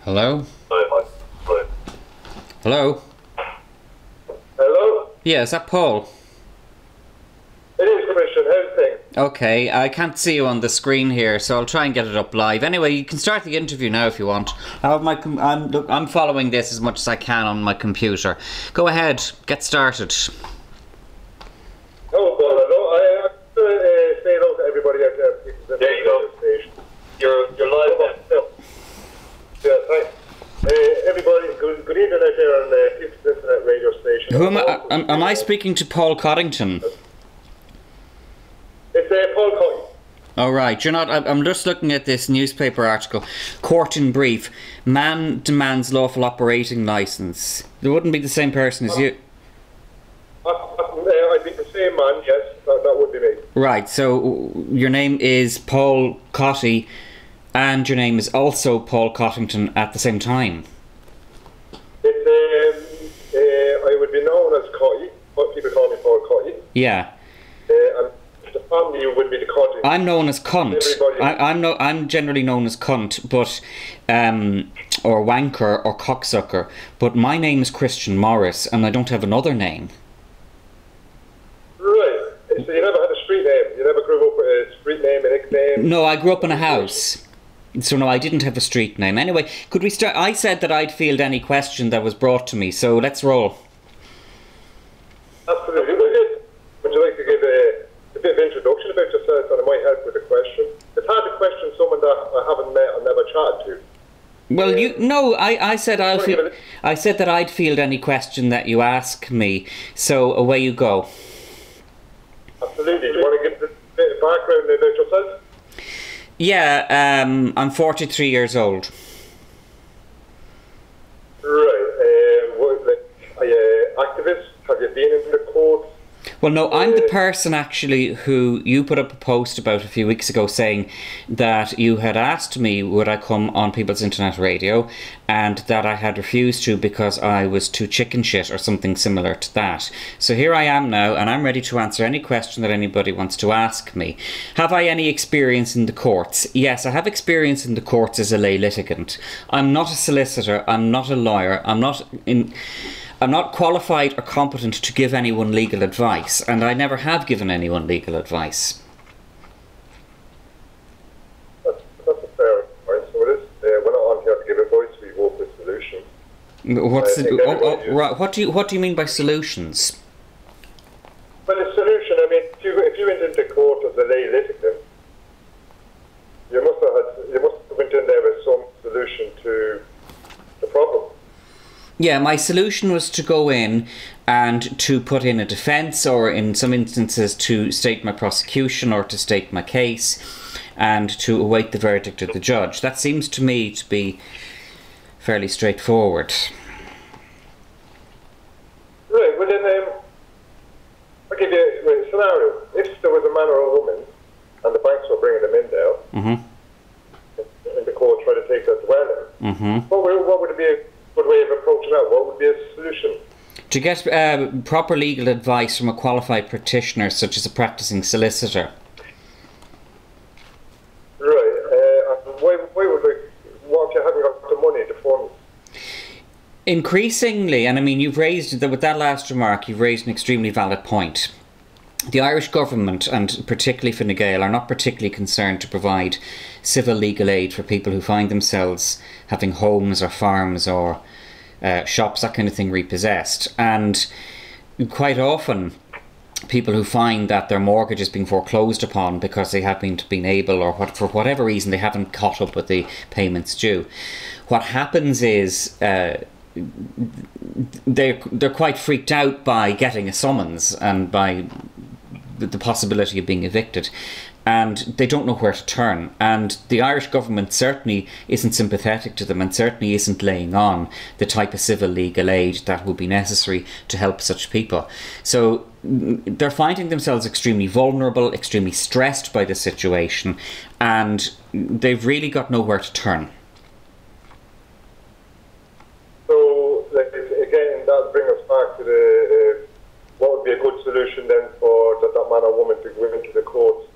Hello? Hello? Hello? Yeah, is that Paul? It is, Christian. How's things? Okay, I can't see you on the screen here, so I'll try and get it up live. Anyway, you can start the interview now if you want. I'm following this as much as I can on my computer. Go ahead, get started. Oh, well, hello. I have to say hello to everybody out there. There you go. Station. You're live now. Yeah, thanks. Everybody, good evening out there on the People's Internet radio station. Who am I speaking to? Paul Coddington? It's Paul Coddington. Oh, right. You're not. I'm just looking at this newspaper article. Court in brief. Man demands lawful operating licence. It wouldn't be the same person as you. I'd be the same man, yes. That would be me. Right. So your name is Paul Cotty, and your name is also Paul Coddington at the same time. I would be known as Cotty. People call me Paul Cotty. Yeah. And the family would be the Cotty. I'm known as cunt. I'm generally known as cunt, but or wanker or cocksucker. But my name is Christian Morris, and I don't have another name. Right. So you never had a street name. You never grew up with a street name, a nickname. No, I grew up in a house. So no, I didn't have a street name. Anyway, could we start? I said that I'd field any question that was brought to me, so let's roll. Absolutely. Would you like to give a bit of introduction about yourself, and it might help with the question? It's hard to question someone that I haven't met or never chatted to. Well, I said I said that I'd field any question that you ask me. So away you go. Absolutely. Do you want to give a bit of background about yourself? Yeah, I'm 43 years old. Right. Are you activist? Have you been in the court? Well, no, I'm the person actually who you put up a post about a few weeks ago saying that you had asked me would I come on People's Internet Radio, and that I had refused to because I was too chicken shit or something similar to that. So here I am now, and I'm ready to answer any question that anybody wants to ask me. Have I any experience in the courts? Yes, I have experience in the courts as a lay litigant. I'm not a solicitor, I'm not a lawyer, I'm not qualified or competent to give anyone legal advice, and I never have given anyone legal advice. That's a fair point. So it is. We're not on here to give advice. We work with solutions. Right. What do you mean by solutions? Well, a solution. I mean, if you went into court as a lay litigant, you must have went in there with some solution to the problem. Yeah, my solution was to go in and to put in a defence, or in some instances to state my prosecution or to state my case, and to await the verdict of the judge. That seems to me to be fairly straightforward. Right, well then, I'll give you a scenario. If there was a man or a woman, and the banks were bringing them in there, and the court tried to take that dwelling, what would it be a good way of approaching that? What would be a solution? To get proper legal advice from a qualified practitioner, such as a practising solicitor. Right. Why would what if you haven't got the money to fund? Increasingly, and I mean, you've raised, with that last remark, you've raised an extremely valid point. The Irish government, and particularly Fine Gael, are not particularly concerned to provide civil legal aid for people who find themselves having homes or farms or shops, that kind of thing, repossessed. And quite often, people who find that their mortgage is being foreclosed upon because they haven't been able, or for whatever reason, they haven't caught up with the payments due. What happens is they're quite freaked out by getting a summons and by the possibility of being evicted, and they don't know where to turn. And the Irish government certainly isn't sympathetic to them, and certainly isn't laying on the type of civil legal aid that would be necessary to help such people. So they're finding themselves extremely vulnerable, extremely stressed by the situation, and they've really got nowhere to turn. So, again, that brings us back to the what would be a good solution then for that man or woman to go into the courts.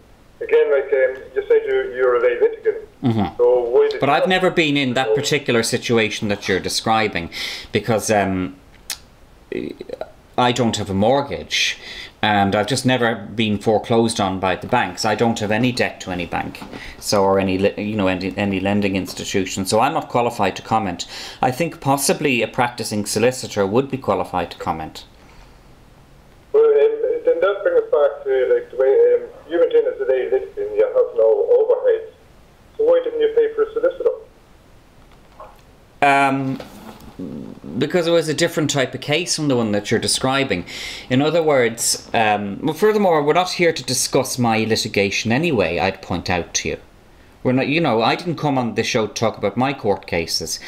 Again, like you said, you're a lay litigant. So why did But I've never been in that particular situation that you're describing, because I don't have a mortgage, and I've just never been foreclosed on by the banks. I don't have any debt to any bank, or any lending institution. So I'm not qualified to comment. I think possibly a practicing solicitor would be qualified to comment. Well, then that brings us back to like the way you went in as a lay litigant, you have no overheads. So why didn't you pay for a solicitor? Because it was a different type of case from the one that you're describing. In other words, well, furthermore, we're not here to discuss my litigation anyway, I'd point out to you. We're not, I didn't come on this show to talk about my court cases.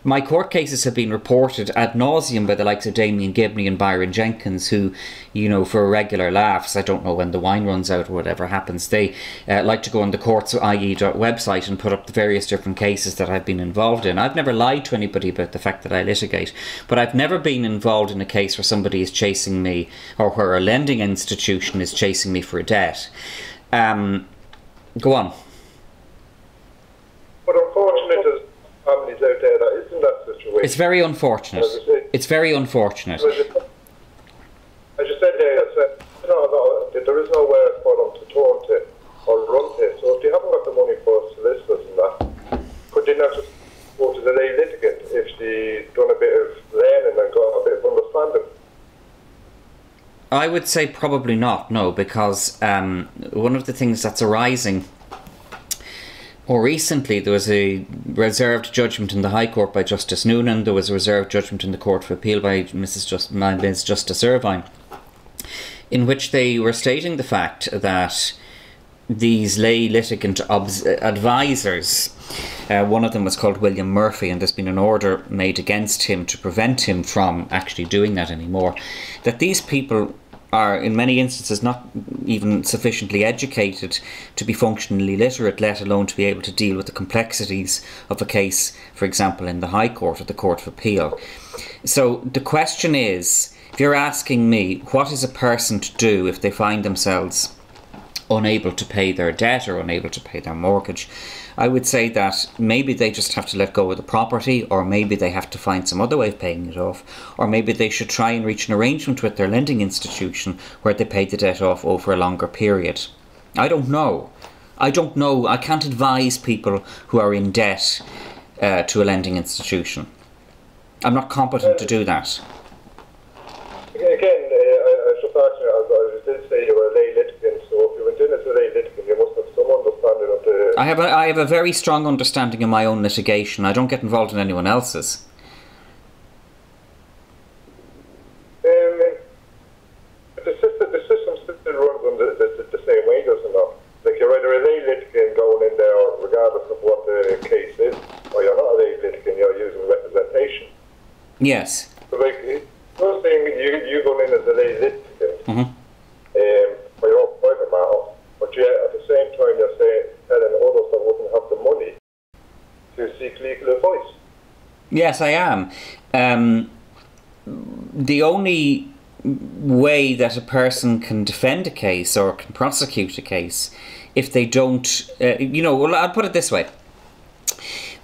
My court cases have been reported ad nauseum by the likes of Damien Gibney and Byron Jenkins, who, for regular laughs, I don't know when the wine runs out or whatever happens, they like to go on the courts.ie website and put up the various different cases that I've been involved in. I've never lied to anybody about the fact that I litigate, but I've never been involved in a case where somebody is chasing me, or where a lending institution is chasing me for a debt. Go on. But unfortunately, there's families out there that isn't that situation. It's very unfortunate. It's very unfortunate. I just said there, there is nowhere for them to turn to or run to. So if they haven't got the money for solicitors and that, could they not just go to the lay litigant if they done a bit of learning and got a bit of understanding? I would say probably not, no, because one of the things that's arising more recently, there was a reserved judgment in the High Court by Justice Noonan. There was a reserved judgment in the Court of Appeal by Ms. Justice Irvine, in which they were stating the fact that these lay litigant advisors, one of them was called William Murphy, and there's been an order made against him to prevent him from actually doing that anymore, that these people are in many instances not even sufficiently educated to be functionally literate, let alone to be able to deal with the complexities of a case, for example, in the High Court or the Court of Appeal. So the question is, if you're asking me, what is a person to do if they find themselves unable to pay their debt or unable to pay their mortgage? I would say that maybe they just have to let go of the property, or maybe they have to find some other way of paying it off, or maybe they should try and reach an arrangement with their lending institution where they pay the debt off over a longer period. I don't know. I can't advise people who are in debt to a lending institution. I'm not competent to do that. Again, I was just asking you, as I did say, you were a lay litigant, so if you went in as a lay litigant, you must have some understanding of the... I have a very strong understanding of my own litigation. I don't get involved in anyone else's. The system still runs on the same way, doesn't it? Like, you're either a lay litigant going in there, regardless of what the case is, or you're not a lay litigant, you're using representation. Yes. So, like, first thing, you going in as a lay litigant, for your own private matter, but yet at the same time you're telling others that wouldn't have the money to seek legal advice. Yes, I am. The only way that a person can defend a case or can prosecute a case, if they don't, well, I'll put it this way.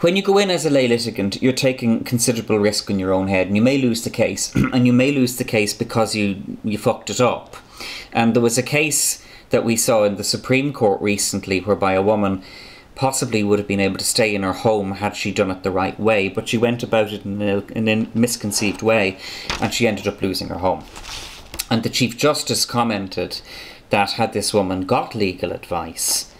When you go in as a lay litigant, you're taking considerable risk on your own head, and you may lose the case, and you may lose the case because you fucked it up. And there was a case that we saw in the Supreme Court recently whereby a woman possibly would have been able to stay in her home had she done it the right way, but she went about it in a misconceived way, and she ended up losing her home. And the Chief Justice commented that had this woman got legal advice,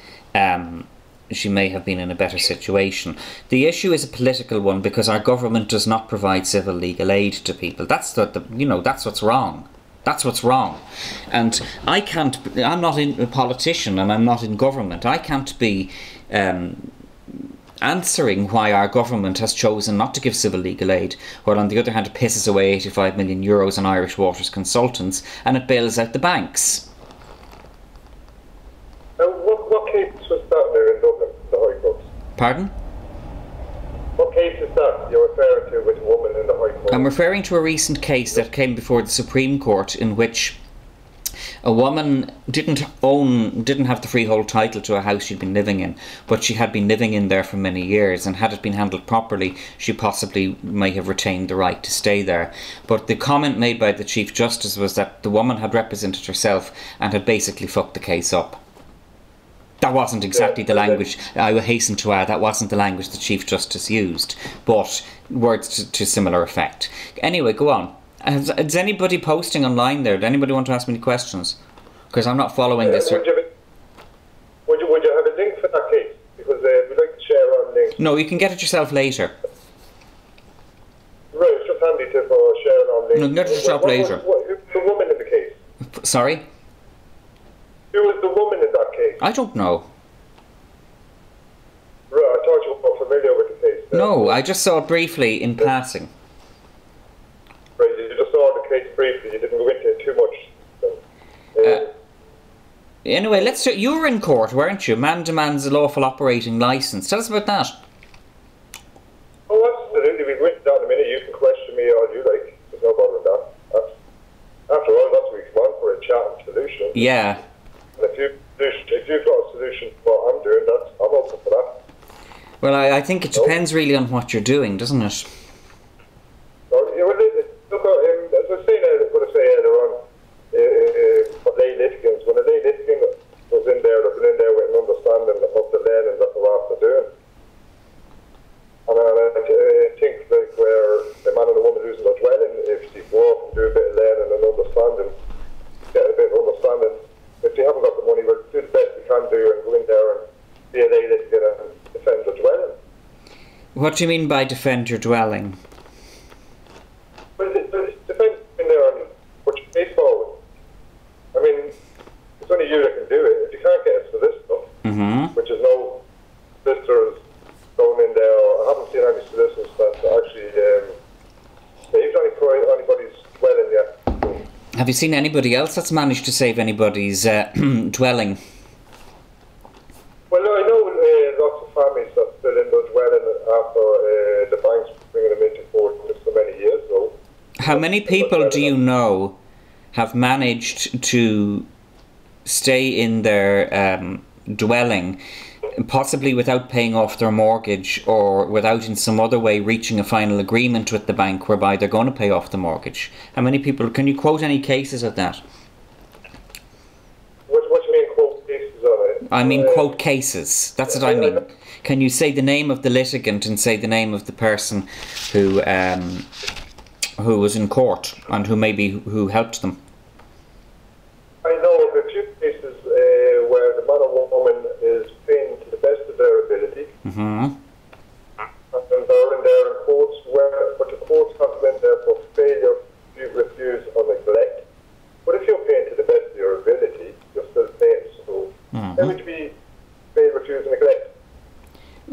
she may have been in a better situation. The issue is a political one because our government does not provide civil legal aid to people. That's that's what's wrong. That's what's wrong. And I'm not a politician and I'm not in government. I can't be answering why our government has chosen not to give civil legal aid, while on the other hand it pisses away 85 million euros on Irish Water's consultants and it bails out the banks. What case was that there in Dublin, the High Court? Pardon? What case is that you're referring to with a woman in the High Court? I'm referring to a recent case that came before the Supreme Court in which A woman didn't have the freehold title to a house she'd been living in, but she had been living in there for many years, and had it been handled properly, she possibly may have retained the right to stay there. But the comment made by the Chief Justice was that the woman had represented herself and had basically fucked the case up. That wasn't exactly the language, I would hasten to add, that wasn't the language the Chief Justice used, but words to similar effect. Anyway, go on. Is anybody posting online there? Does anybody want to ask me any questions? Because I'm not following this. Would you have a link for that case? Because we'd like to share on links. No, you can get it yourself later. Right, it's just handy to share it on links. No, you can get it yourself later. Who's the woman in the case? Sorry? Who was the woman in that case? I don't know. Right, I thought you were familiar with the case. No, I just saw it briefly in passing. Right, you just saw the case briefly, you didn't go into it too much. Anyway, you were in court, weren't you? Man demands a lawful operating licence. Tell us about that. Oh, absolutely. We can go into that in a minute. You can question me all you like. There's no bother with that. After all, that's what we come on for, a chat and solution. Yeah. And if you've got a solution to what I'm doing, I'm open for that. Well, I think it depends really on what you're doing, doesn't it? As I was saying, what I say earlier on, for lay litigants, when a lay litigant was in there, they've been in there with an understanding of the learning that they're after doing. And I think like where a man and a woman losing their dwelling, if they go off and do a bit of learning and understanding, get a bit of understanding, if they haven't got the money, we'll do the best we can do and go in there and be a lay litigant and defend the dwelling. What do you mean by defend your dwelling? Well, defend in there and put your case forward. I mean, it's only you that can do it. If you can't get us for this stuff, which is no solicitors going in there, I haven't seen any solicitors that actually saved anybody's dwelling yet. Have you seen anybody else that's managed to save anybody's dwelling? Well, I know lots of families that still in their dwelling after the banks bringing them into court just so many years ago. How many people do you know have managed to stay in their dwelling, possibly without paying off their mortgage or without in some other way reaching a final agreement with the bank whereby they're going to pay off the mortgage? How many people, can you quote any cases of that? What do you mean quote cases on it? I mean quote cases, that's what I mean. Can you say the name of the litigant and say the name of the person who was in court and who helped them? I know of a few cases where the man or woman is paying to the best of their ability, and they're in there in courts but the courts have been there for failure, refuse, or neglect. But if you're paying to the best of your ability, you're still paying. So, how would you be failure, refuse, and neglect?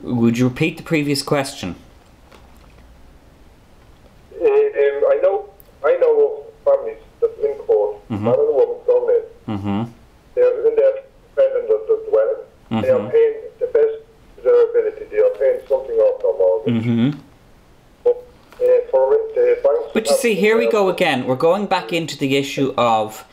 Would you repeat the previous question? I know of families that's in court, man and a woman gone in. They're in there defending the dwelling. They are paying the best of their ability. They are paying something off their mortgage. But you see, here we go again. We're going back into the issue of,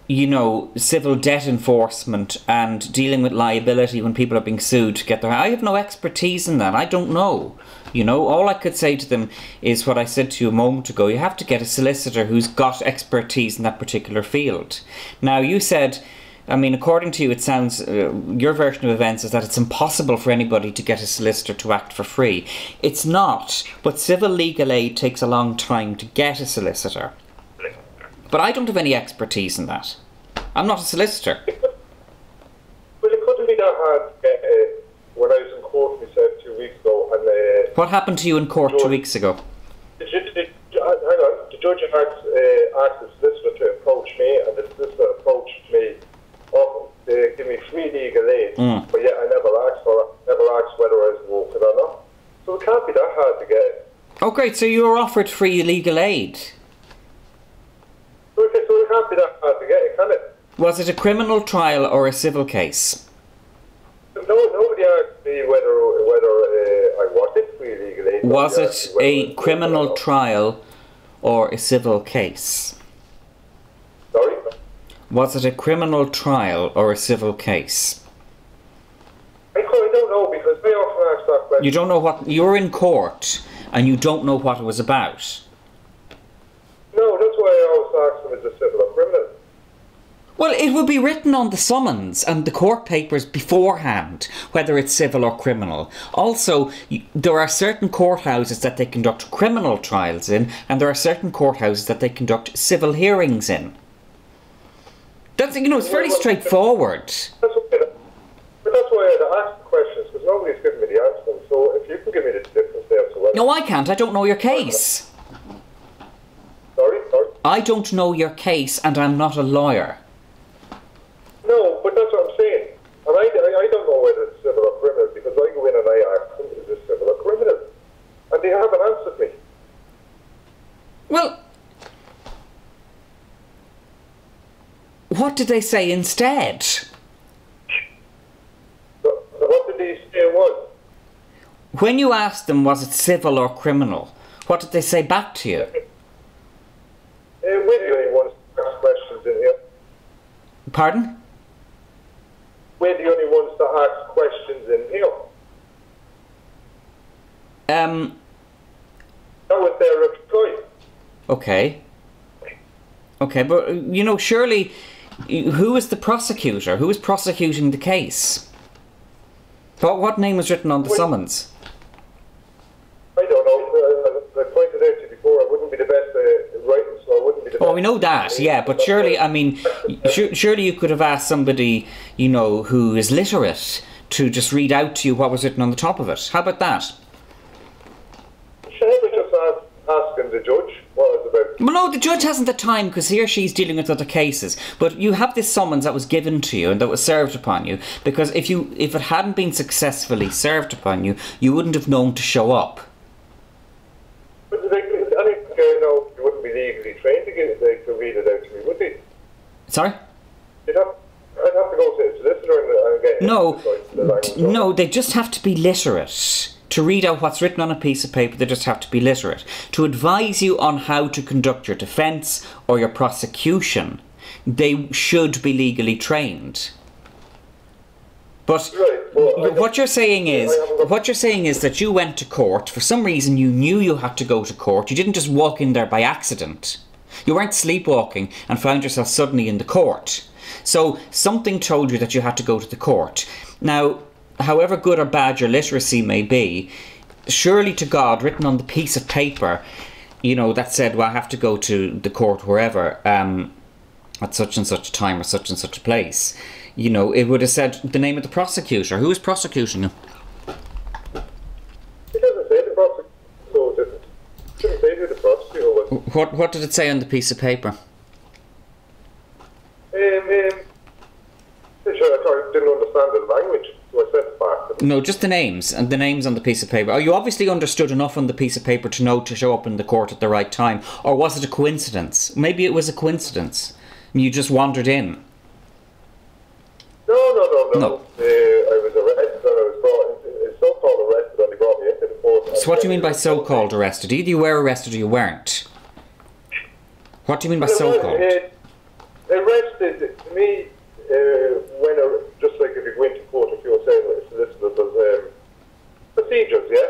civil debt enforcement and dealing with liability when people are being sued to get their... I have no expertise in that. I don't know. All I could say to them is what I said to you a moment ago. You have to get a solicitor who's got expertise in that particular field. Now, you said, according to you, it sounds, your version of events is that it's impossible for anybody to get a solicitor to act for free. It's not, but civil legal aid takes a long time to get a solicitor. But I don't have any expertise in that. I'm not a solicitor. Well, it couldn't be that hard to get when I was in court myself 2 weeks ago. And what happened to you in court 2 weeks ago? Hang on. The judge asked the solicitor to approach me, and the solicitor approached me to give me free legal aid. But yet I never asked whether I was wanted or not. So it can't be that hard to get. Oh, great. So you were offered free legal aid? Okay, so it can't be that hard to get it, can it? Was it a criminal trial or a civil case? Nobody asked me whether I wanted free legal aid. Was it a criminal trial or a civil case? Sorry? Was it a criminal trial or a civil case? I don't know, because they often ask that question. You don't know what... You're in court and you don't know what it was about. No, that's why I always ask them, is it civil or criminal? Well, it would be written on the summons and the court papers beforehand, whether it's civil or criminal. Also, there are certain courthouses that they conduct criminal trials in, and there are certain courthouses that they conduct civil hearings in. That's, it's fairly straightforward. But that's why I had to ask the questions, because nobody's given me the answer. So if you can give me the difference there, so well. No, I can't. I don't know your case. Sorry? I don't know your case, and I'm not a lawyer. No, but that's what I'm saying. And I don't know whether it's civil or criminal, because I go in and I ask them, is this civil or criminal? And they haven't answered me. Well, what did they say instead? So what did they say it was? When you asked them, was it civil or criminal, what did they say back to you? We're the only ones to ask questions in here. Pardon? We're the only ones to ask questions in here. That was their choice. Okay. Okay, but, surely, who is the prosecutor? Who is prosecuting the case? What name was written on the summons? I don't know. I pointed out to you before, I wouldn't be the best at writing, so I wouldn't be the best. Oh, we know that, yeah, but surely, surely you could have asked somebody, who is literate to just read out to you what was written on the top of it. How about that? Should I just asking the judge what it was about? Well, no, the judge hasn't the time because he or she's dealing with other cases. But you have this summons that was given to you and that was served upon you, because if it hadn't been successfully served upon you, you wouldn't have known to show up. But I think you wouldn't be legally trained to read it out to me, would they? Sorry? I'd have to go to a solicitor and get No, they just have to be literate. To read out what's written on a piece of paper, they just have to be literate. To advise you on how to conduct your defence or your prosecution, they should be legally trained. But what you're saying is that you went to court. For some reason, you knew you had to go to court. You didn't just walk in there by accident. You weren't sleepwalking and found yourself suddenly in the court. So something told you that you had to go to the court. Now, however good or bad your literacy may be, surely to God, written on the piece of paper, that said, well, I have to go to the court wherever, at such and such a time or such and such a place, it would have said the name of the prosecutor. Who is prosecuting you? It doesn't say the prosecutor, so it doesn't say who the prosecutor was. What did it say on the piece of paper? I didn't understand the language, so I sent it back. No, just the names, and the names on the piece of paper. Oh, you obviously understood enough on the piece of paper to know to show up in the court at the right time. Or was it a coincidence? Maybe it was a coincidence. And you just wandered in. No. I was arrested and I was brought, so-called arrested, and they brought me into the court. So what do you mean by so-called arrested? Either you were arrested or you weren't. What do you mean by so-called? Arrested, to me, just like if you go into court, if you were saying like solicitors, procedures, yeah?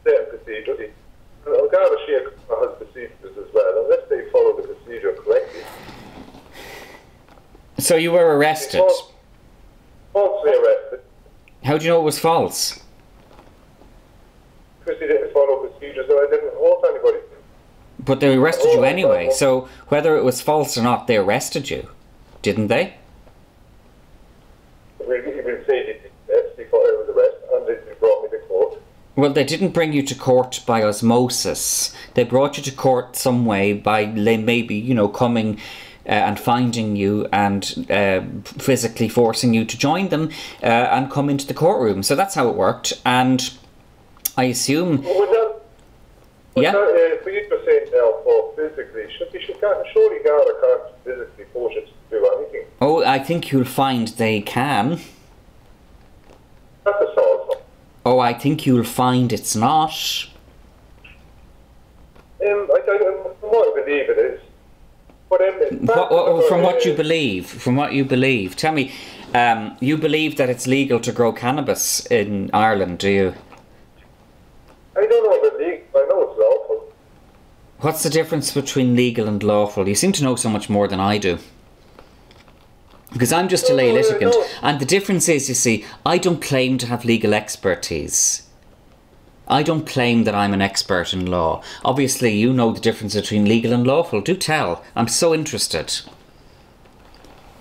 Certain procedures. And Garda Sheikh has procedures as well, unless they follow the procedure correctly. So you were arrested? Falsely arrested. How do you know it was false? Because they didn't follow procedures, and I didn't hold anybody. But they arrested you anyway, so whether it was false or not, they arrested you, didn't they? We'll say they thought I was arrested, and they brought me to court. Well, they didn't bring you to court by osmosis. They brought you to court some way by maybe, coming and finding you and physically forcing you to join them and come into the courtroom. So that's how it worked. And I assume... For you to say now, physically, surely Garda can't physically force you to do anything. Oh, I think you'll find they can. That's assault. Oh, I think you'll find it's not. I believe it is. But then, from what you believe, tell me, you believe that it's legal to grow cannabis in Ireland, do you? I don't know if it's legal. I know it's lawful. What's the difference between legal and lawful? You seem to know so much more than I do. Because I'm just a lay litigant. And the difference is, you see, I don't claim to have legal expertise. I don't claim that I'm an expert in law. Obviously, you know the difference between legal and lawful. Do tell. I'm so interested.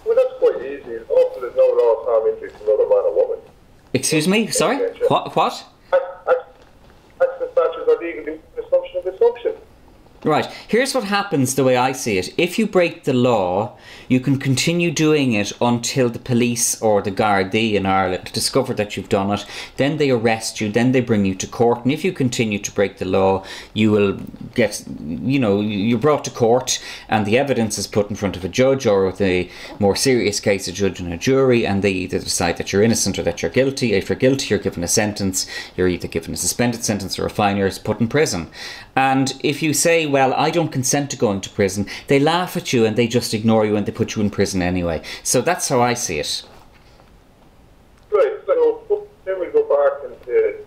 Well, that's quite easy. Lawful is no loss, harm, injury to another man or woman. Excuse me? Sorry? What? Acts and statutes are legal in assumption of assumption. Right. Here's what happens the way I see it. If you break the law, you can continue doing it until the police or the Gardaí in Ireland discover that you've done it. Then they arrest you. Then they bring you to court. And if you continue to break the law, you will get, you're brought to court and the evidence is put in front of a judge, or with a more serious case, a judge and a jury, and they either decide that you're innocent or that you're guilty. If you're guilty, you're given a sentence. You're either given a suspended sentence or a fine, or put in prison. And if you say, well, I don't consent to going to prison, they laugh at you and they just ignore you and they put you in prison anyway. So that's how I see it. Right, so then we go back into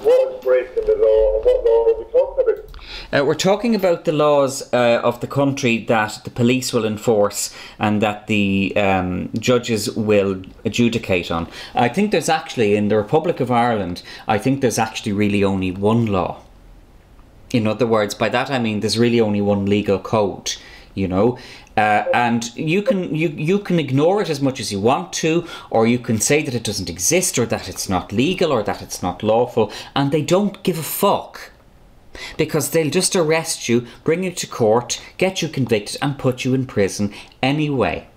what is breaking the law and what law are we talking about? We're talking about the laws of the country that the police will enforce and that the judges will adjudicate on. I think there's actually, in the Republic of Ireland, I think there's actually really only one law. In other words, by that I mean there's really only one legal code, and you can ignore it as much as you want to, or you can say that it doesn't exist, or that it's not legal, or that it's not lawful, and they don't give a fuck. Because they'll just arrest you, bring you to court, get you convicted and put you in prison anyway.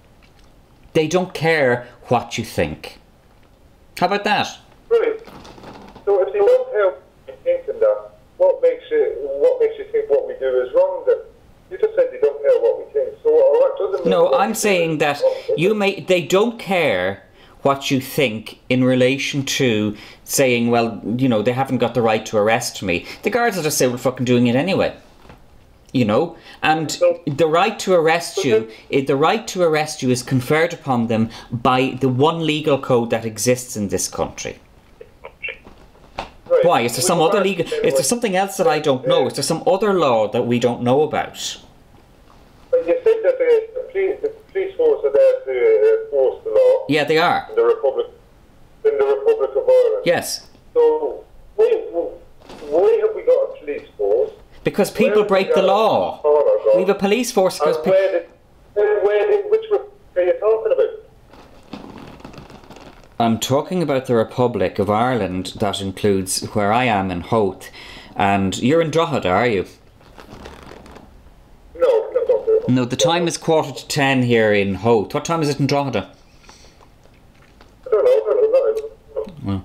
They don't care what you think. How about that? Right. So if they don't care what you think in that, what makes you think what we do is wrong then? You just said they don't care what we think. So that doesn't mean... No, I'm saying that they don't care what you think in relation to saying, well, they haven't got the right to arrest me. The guards will just say, we're fucking doing it anyway. And the right to arrest you is conferred upon them by the one legal code that exists in this country. Right. Why? Is there some other legal... Is there something else that I don't know? Is there some other law that we don't know about? But you said that the police force are there to enforce the law. Yeah, they are. In the Republic of Ireland. Yes. So why have we got a police force? Because people break the law. We have a police force because... Which Republic are you talking about? I'm talking about the Republic of Ireland. That includes where I am in Howth. And you're in Drogheda, are you? No, the time is 9:45 here in Howth. What time is it in Drogheda? I don't know.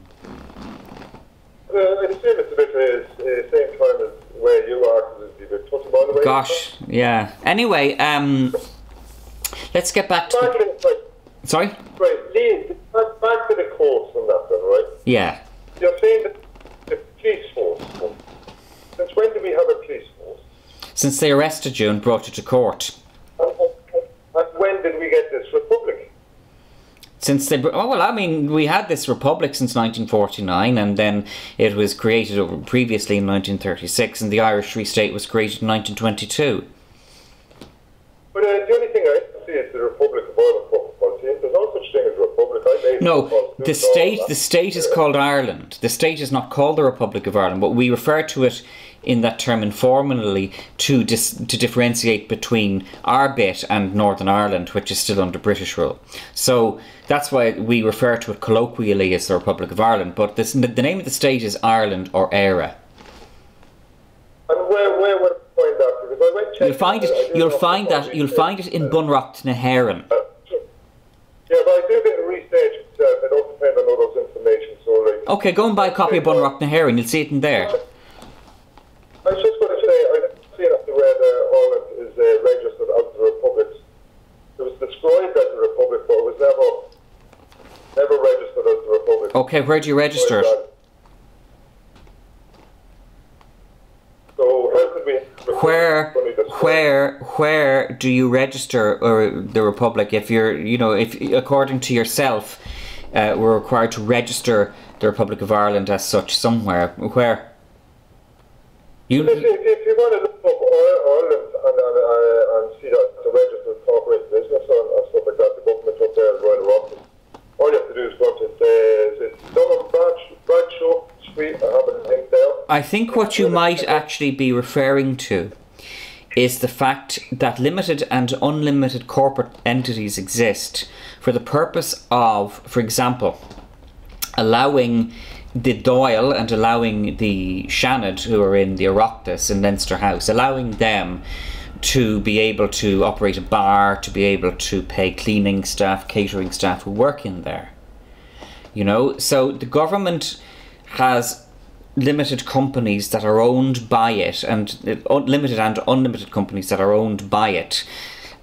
I'd assume it's about the same time as where you are, because it's about 20 miles away. Gosh, yeah. Anyway, let's get back to Sorry? Right, Lee, back to the courts and that then, right? Yeah. You're saying that the police force, since when do we have a police force? Since they arrested you and brought you to court. And when did we get this republic? Since they... we had this republic since 1949, and then it was created previously in 1936, and the Irish Free State was created in 1922. But the only thing I see is the Republic of Ireland. There's no such thing as a republic. No, the state is called Ireland. The state is not called the Republic of Ireland, but we refer to it in that term informally to differentiate between our bit and Northern Ireland, which is still under British rule. So that's why we refer to it colloquially as the Republic of Ireland, but the name of the state is Ireland or Éire. And where would I find that? Because I went checking. You'll find it in Bunrock na HÉireann. Yeah, but I do a bit of research myself. I don't depend on all those information. So okay, go and buy a copy of Bunrock na HÉireann. You'll see it in there. I was just going to say, I didn't see it where Ireland is registered as a republic. It was described as a republic, but it was never registered as a republic. Okay, where do you register it? So how could we... where do you register the Republic if you're, if according to yourself, we're required to register the Republic of Ireland as such somewhere? Where? If you want to look up Ireland and see that it's a registered corporate business and stuff like that, the government up there is right around it. All you have to do is go to it's Dunham Bradshaw Street. I have a link there. I think what you might actually be referring to is the fact that limited and unlimited corporate entities exist for the purpose of, for example, allowing the Dáil and allowing the Seanad, who are in the Oireachtas in Leinster House, allowing them to be able to operate a bar, to be able to pay cleaning staff, catering staff who work in there. So the government has limited companies that are owned by it, and limited and unlimited companies that are owned by it.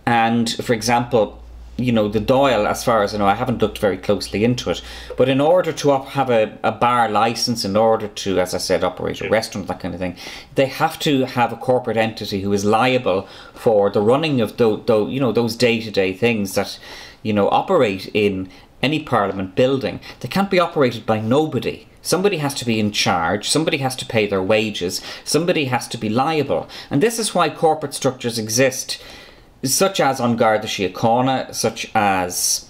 And for example, the Dáil, as far as I know, I haven't looked very closely into it, but in order to have a bar license, in order to, as I said, operate a restaurant, that kind of thing, they have to have a corporate entity who is liable for the running of those day-to-day things that operate in any Parliament building. They can't be operated by nobody. Somebody has to be in charge, somebody has to pay their wages, somebody has to be liable. And this is why corporate structures exist, such as on Garda Síochána, such as,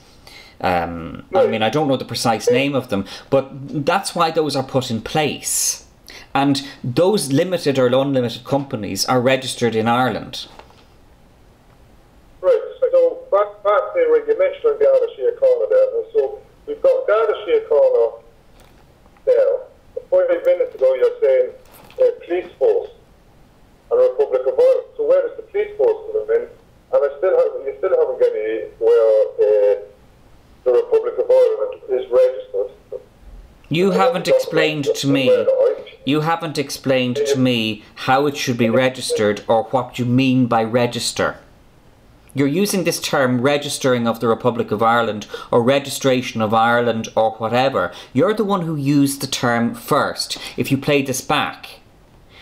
I don't know the precise name of them, but that's why those are put in place. And those limited or unlimited companies are registered in Ireland. Right, so back there when you mentioned Garda Síochána there, so we've got Garda Síochána there. 5 minutes ago you're saying police force and Republic of Ireland. So where does the police force come in? And you still haven't got any where the Republic of Ireland is registered. You haven't explained to me. You haven't explained to me how it should be registered or what you mean by register. You're using this term registering of the Republic of Ireland or registration of Ireland or whatever. You're the one who used the term first. If you play this back,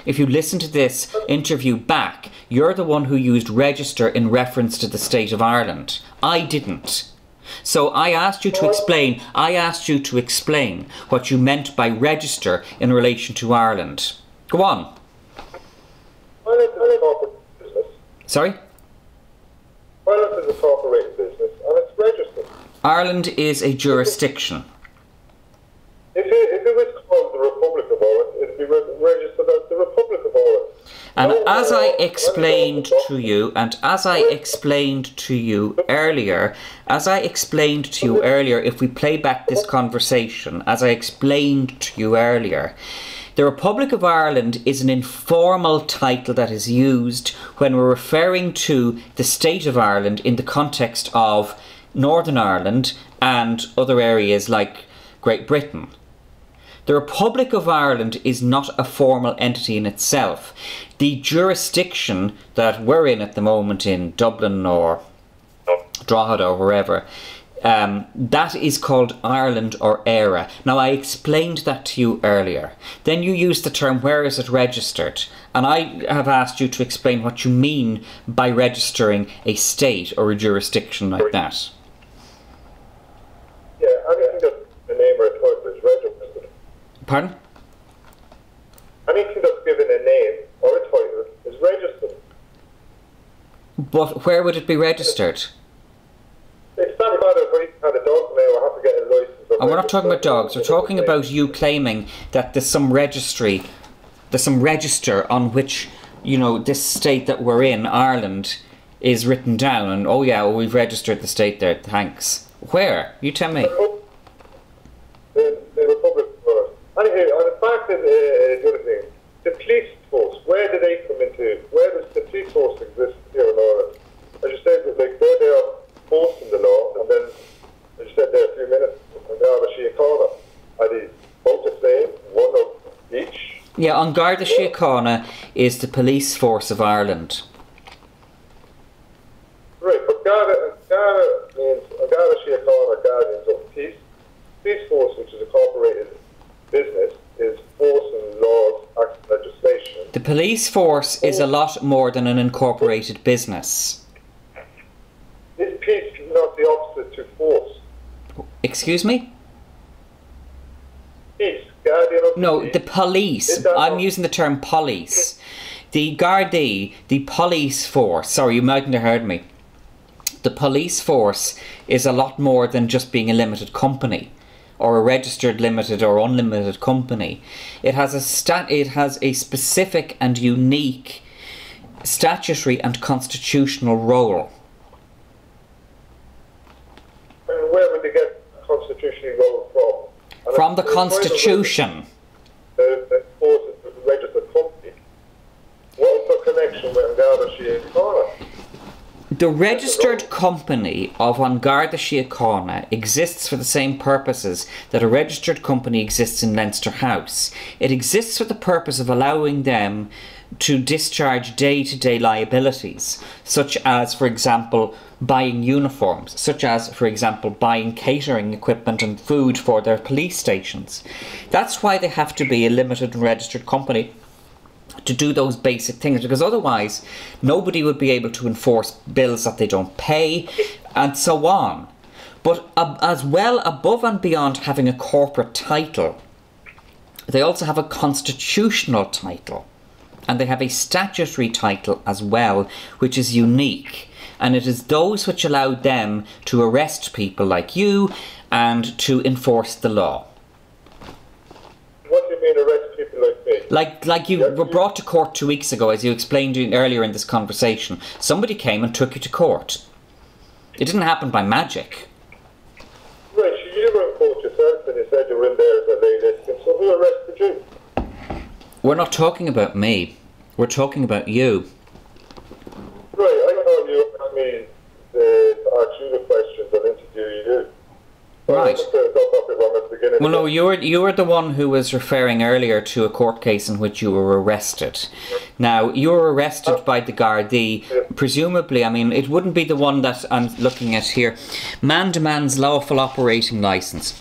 if you listen to this interview back, you're the one who used register in reference to the state of Ireland. I didn't. So I asked you to explain. I asked you to explain what you meant by register in relation to Ireland. Go on. Sorry? Ireland is a corporate business and it's registered. Ireland is a jurisdiction. If it was called the Republic of Ireland, it'd be registered as the Republic of Ireland. And as I explained to you, earlier, if we play back this conversation, as I explained to you earlier, the Republic of Ireland is an informal title that is used when we're referring to the state of Ireland in the context of Northern Ireland and other areas like Great Britain. The Republic of Ireland is not a formal entity in itself. The jurisdiction that we're in at the moment in Dublin or Drogheda or wherever, that is called Ireland or ERA. Now, I explained that to you earlier. Then you used the term, where is it registered? And I have asked you to explain what you mean by registering a state or a jurisdiction like that. Yeah, anything that the name or a title is registered. Pardon? Anything that's given a name or a title is registered. But where would it be registered? It's not about if I had a dog now, I have to get a license. And we're not talking about dogs. We're talking about you claiming that there's some registry, there's some register on which, this state that we're in, Ireland, is written down. And, oh yeah, well, we've registered the state there, thanks. Where? You tell me. The Republic of Ireland. Anyway, on the fact that the other thing, the police force, where do they come into? Where does the police force exist here in Ireland? As you said, they're there posting the law, and then, as you said there a few minutes, and Garda Síochána, are they both the same, one of each? Yeah, on Garda Síochána is the police force of Ireland. Right, but Garda means Garda Síochána, Guardians of Peace. Police force, which is a corporated business, is forcing laws, acts, legislation The police force is a lot more than an incorporated business. Is peace not the opposite to force? Excuse me? Peace, guardian of No, peace. the police. I'm using the term police. The Gardaí, the police force. Sorry, you mightn't have heard me. The police force is a lot more than just being a limited company, or a registered limited or unlimited company. It has a specific and unique statutory and constitutional role. And where would they get constitutional role from? And From the Constitution. The force is a registered company. What's the connection with Garda Síochána? The registered company of An Garda Síochána exists for the same purposes that a registered company exists in Leinster House. It exists for the purpose of allowing them to discharge day-to-day liabilities, such as, for example, buying uniforms, such as, for example, buying catering equipment and food for their police stations. That's why they have to be a limited and registered company, to do those basic things, because otherwise nobody would be able to enforce bills that they don't pay and so on. But as well, above and beyond having a corporate title, they also have a constitutional title, and they have a statutory title as well, which is unique, and it is those which allow them to arrest people like you and to enforce the law. What do you mean arrest people like me? Like you were brought to court 2 weeks ago, as you explained earlier in this conversation. Somebody came and took you to court. It didn't happen by magic. Right, so you were in court yourself and you said you were in there as a lay litigant, so who arrested you? We're not talking about me. We're talking about you. Right, I thought you asked me to ask you the questions and interview you. Right. Well, no, you were the one who was referring earlier to a court case in which you were arrested. Now, you were arrested by the Gardaí, presumably. I mean, it wouldn't be the one that I'm looking at here. Man demands lawful operating licence.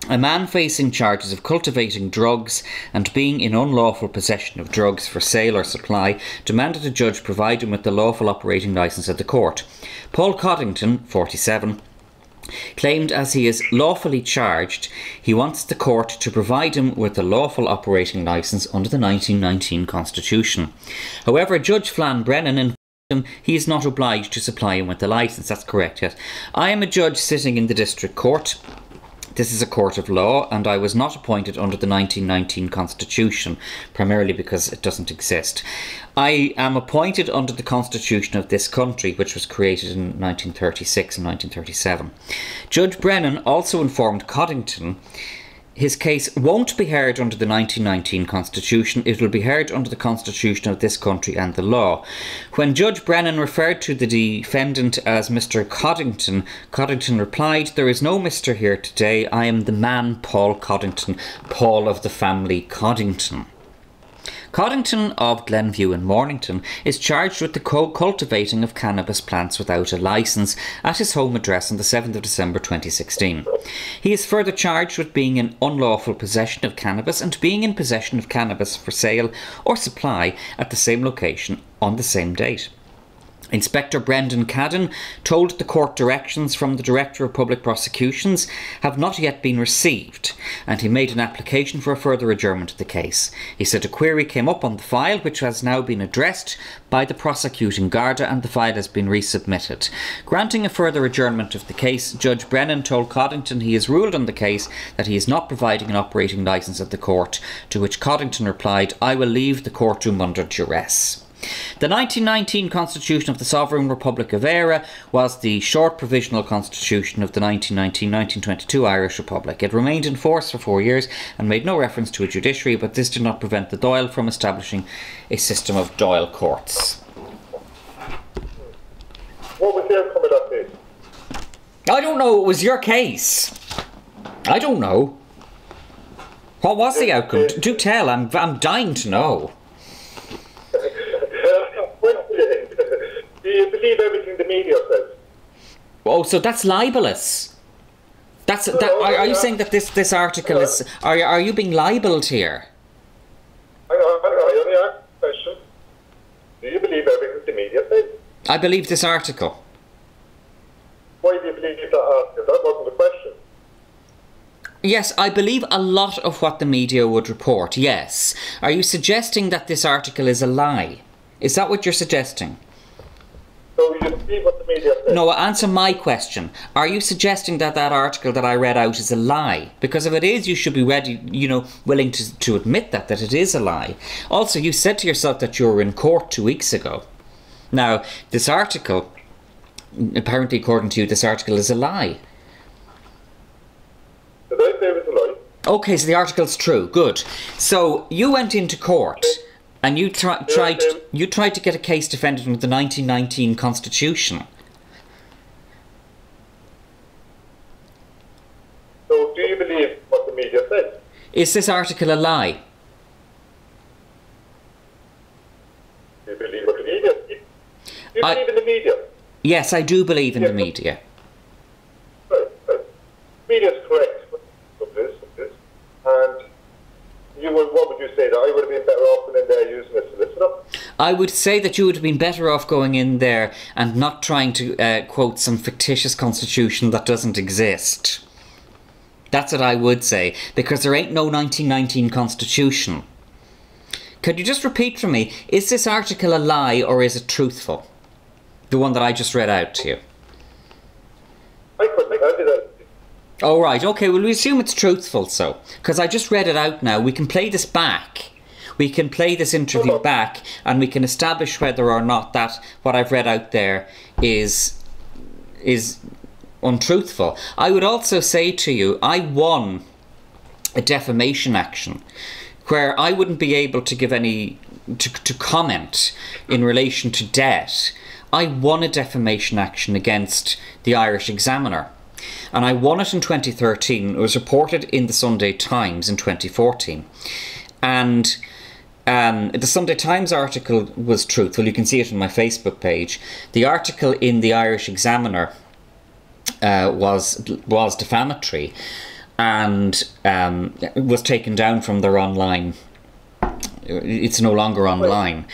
A man facing charges of cultivating drugs and being in unlawful possession of drugs for sale or supply demanded a judge provide him with the lawful operating licence at the court. Paul Coddington, 47, claimed as he is lawfully charged, he wants the court to provide him with a lawful operating licence under the 1919 Constitution. However, Judge Flann Brennan informed him he is not obliged to supply him with the licence. That's correct, yes. I am a judge sitting in the district court. This is a court of law, and I was not appointed under the 1919 Constitution, primarily because it doesn't exist. I am appointed under the Constitution of this country, which was created in 1936 and 1937. Judge Brennan also informed Coddington his case won't be heard under the 1919 Constitution, it will be heard under the Constitution of this country and the law. When Judge Brennan referred to the defendant as Mr. Coddington, Coddington replied, "There is no Mr. here today, I am the man Paul Coddington, Paul of the family Coddington." Coddington of Glenview in Mornington is charged with the cultivating of cannabis plants without a licence at his home address on the 7th of December 2016. He is further charged with being in unlawful possession of cannabis and being in possession of cannabis for sale or supply at the same location on the same date. Inspector Brendan Cadden told the court directions from the Director of Public Prosecutions have not yet been received, and he made an application for a further adjournment of the case. He said a query came up on the file which has now been addressed by the prosecuting Garda and the file has been resubmitted. Granting a further adjournment of the case, Judge Brennan told Coddington he has ruled on the case that he is not providing an operating licence at the court, to which Coddington replied, "I will leave the courtroom under duress." The 1919 Constitution of the Sovereign Republic of Éire was the short provisional constitution of the 1919-1922 Irish Republic. It remained in force for 4 years and made no reference to a judiciary, but this did not prevent the Dáil from establishing a system of Dáil courts. What was the outcome of that case? I don't know, it was your case. I don't know. What was the outcome? Do tell, I'm dying to know. Do you believe everything the media says? Oh, so that's libelous. Are you saying that this article is... Are you being libelled here? I only asked a I believe this article. Why do you believe that article? That wasn't the question. Yes, I believe a lot of what the media would report, yes. Are you suggesting that this article is a lie? Is that what you're suggesting? So you believe what the media says? No, answer my question. Are you suggesting that that article that I read out is a lie? Because if it is, you should be ready, willing to admit that it is a lie. Also, you said to yourself that you were in court 2 weeks ago. Now, this article, apparently according to you, this article is a lie. Did I say it was a lie? Okay, so the article's true. Good. So you went into court and you tried to get a case defended under the 1919 Constitution. So do you believe what the media said? Is this article a lie? Do you believe what the media said? Do you believe in the media? Yes, I do believe in the media. Right. Media is correct. And what would you say? That I would have been better off than in there using a solicitor? I would say that you would have been better off going in there and not trying to quote some fictitious constitution that doesn't exist. That's what I would say, because there ain't no 1919 constitution. Could you just repeat for me, is this article a lie or is it truthful? The one that I just read out to you. I couldn't tell you that. Oh, right, okay, well, we assume it's truthful, so. Because I just read it out now. We can play this back. We can play this interview back, and we can establish whether or not that what I've read out there is untruthful. I would also say to you, I won a defamation action where I wouldn't be able to give any... to comment in relation to debt. I won a defamation action against the Irish Examiner. And I won it in 2013. It was reported in the Sunday Times in 2014. And the Sunday Times article was truthful. You can see it on my Facebook page. The article in the Irish Examiner was defamatory and was taken down from their online. It's no longer online.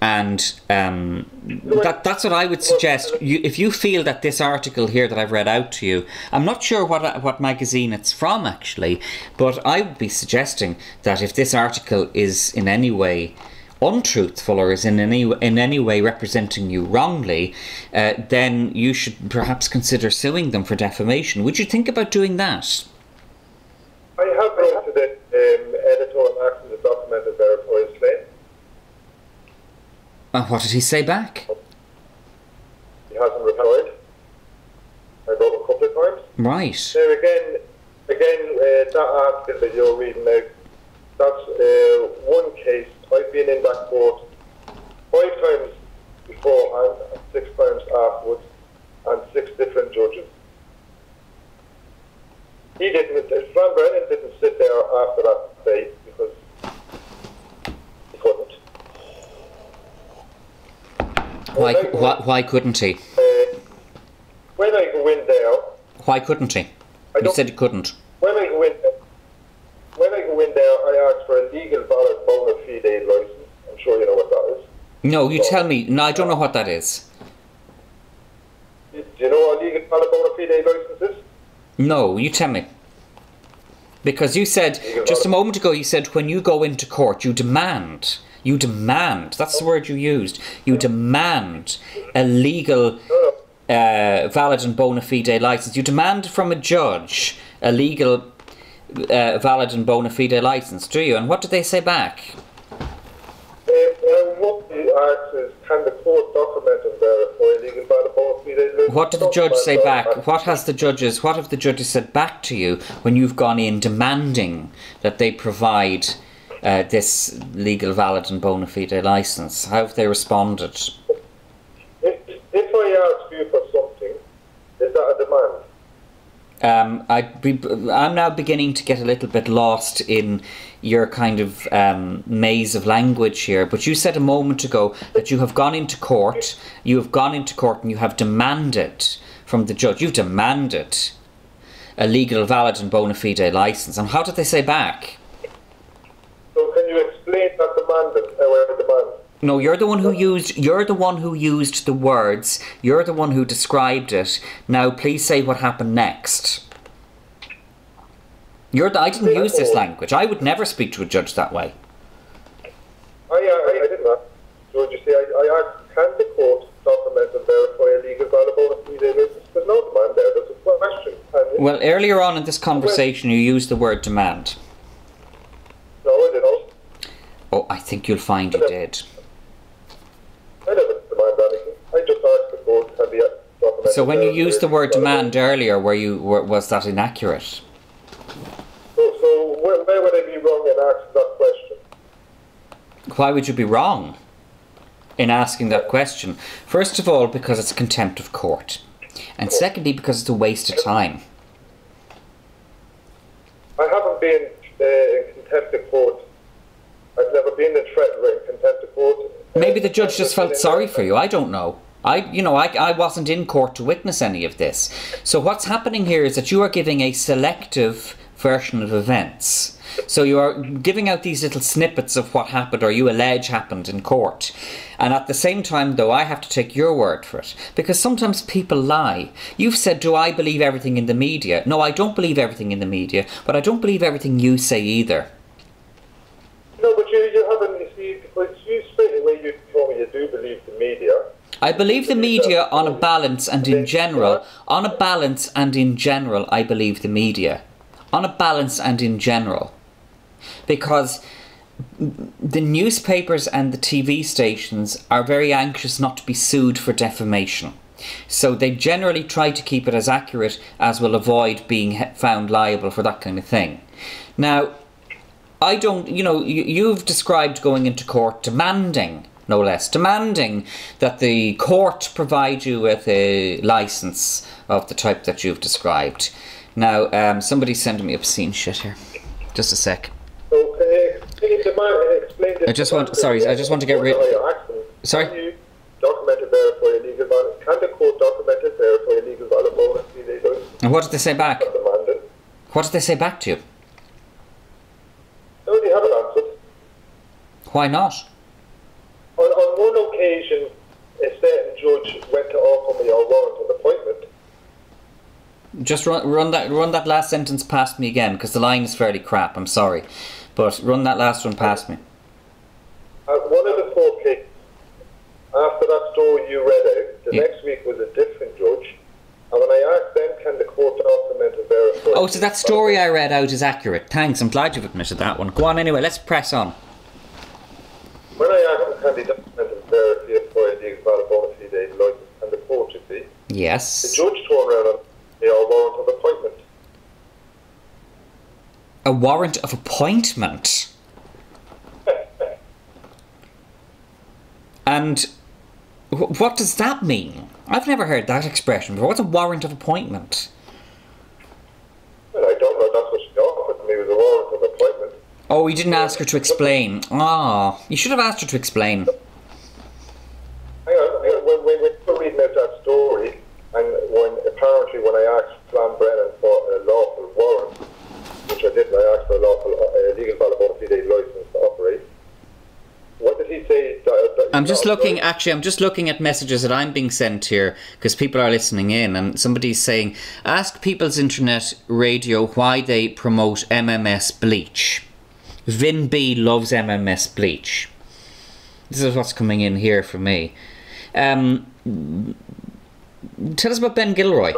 And that's what I would suggest. If you feel that this article here that I've read out to you, I'm not sure what magazine it's from actually, but I would be suggesting that if this article is in any way untruthful or is in any way representing you wrongly, then you should perhaps consider suing them for defamation. Would you think about doing that? I have wrote to the editor and asked him to document and verify his claim. What did he say back? He hasn't replied. I wrote a couple of times. Right. Now again, that article that you're reading out, that's one case. I've been in that court 5 times beforehand and 6 times afterwards, and 6 different judges. Fran Brennan didn't sit there after that day because he couldn't. Why couldn't he? When I go in there... Why couldn't he? You said he couldn't. When I go in there, I ask for a legal valid bona fide licence. I'm sure you know what that is. No, you tell me. No, I don't know what that is. Do you know what a legal valid bona fide licence is? No, you tell me. Because you said, just a moment ago, you said when you go into court, you demand, that's the word you used, you demand a legal, valid and bona fide licence. You demand from a judge a legal, valid and bona fide licence, do you? And what did they say back? What he asks is, can the court document and verify legal valid bona fide licence? What did the judge say back? What have the judges said back to you when you've gone in demanding that they provide this legal valid and bona fide licence? How have they responded? If I ask you for something, is that a demand? I'm now beginning to get a little bit lost in your kind of maze of language here, but you said a moment ago that you have gone into court and you have demanded from the judge, you've demanded a legal, valid and bona fide licence. And how did they say back? So can you explain that demand? No, you're the one who used. You're the one who used the words. You're the one who described it. Now, please say what happened next. I didn't use this language. I would never speak to a judge that way. I didn't ask. So you see, I asked, can the court document and verify a legal valid bonus fee? There's no demand there. There's a question. Well, earlier on in this conversation, you used the word demand. No, I didn't. Oh, I think you'll find you did. I never demand anything. I just asked the court, can the document. So when you used the word demand earlier, was that inaccurate? So where would I be wrong in asking that question? Why would you be wrong in asking that question? First of all, because it's contempt of court. And secondly, because it's a waste of time. I haven't been in contempt of court. I've never been in contempt of court. Maybe the judge just felt sorry for you. I don't know. I wasn't in court to witness any of this. So what's happening here is that you are giving a selective version of events. So you are giving out these little snippets of what happened or you allege happened in court. And at the same time, though, I have to take your word for it. Because sometimes people lie. You've said, do I believe everything in the media? No, I don't believe everything in the media, but I don't believe everything you say either. No, but you haven't, you see, because you straight away you told me you do believe the media. I believe the media on a balance and in general. On a balance and in general, I believe the media. On a balance and in general. Because the newspapers and the TV stations are very anxious not to be sued for defamation. So they generally try to keep it as accurate as will avoid being found liable for that kind of thing. Now, I don't, you've described going into court demanding, no less, demanding that the court provide you with a licence of the type that you've described. Now, somebody's sending me obscene shit here. Just a sec. So can you explain this? I just want to get rid. Sorry? Can you document and verify a legal valid? Can the court document and verify a legal valid bonus? And what did they say back? What did they say back to you? No, they haven't answered. Why not? On one occasion, a certain judge went to offer me a warrant of appointment. Just run that last sentence past me again, because the line is fairly crap. I'm sorry, but run that last one past me. One of the court cases, after that story you read out, the next week was a different judge, and when I asked them, can the court document and verify? Oh, so that story I read out is accurate. Thanks. I'm glad you've admitted that one. Go on anyway. Let's press on. When I asked them, can they document and verify a legal valid bonus fee they license, and the court, you see, yes, the judge turned around and a warrant of appointment. A warrant of appointment? And what does that mean? I've never heard that expression before. What's a warrant of appointment? Well, I don't know. That's what she offered me, was a warrant of appointment. Oh, you didn't ask her to explain. Ah, you should have asked her to explain. Hang on. When we were reading out that story, and when I asked Flan Brennan for a lawful warrant, which I did, I asked for a lawful legal valid bonus fee license to operate. What did he say? I'm just looking at messages that I'm being sent here because people are listening in, and somebody's saying, ask People's Internet Radio why they promote MMS bleach. Vin B loves MMS bleach. This is what's coming in here for me. Tell us about Ben Gilroy.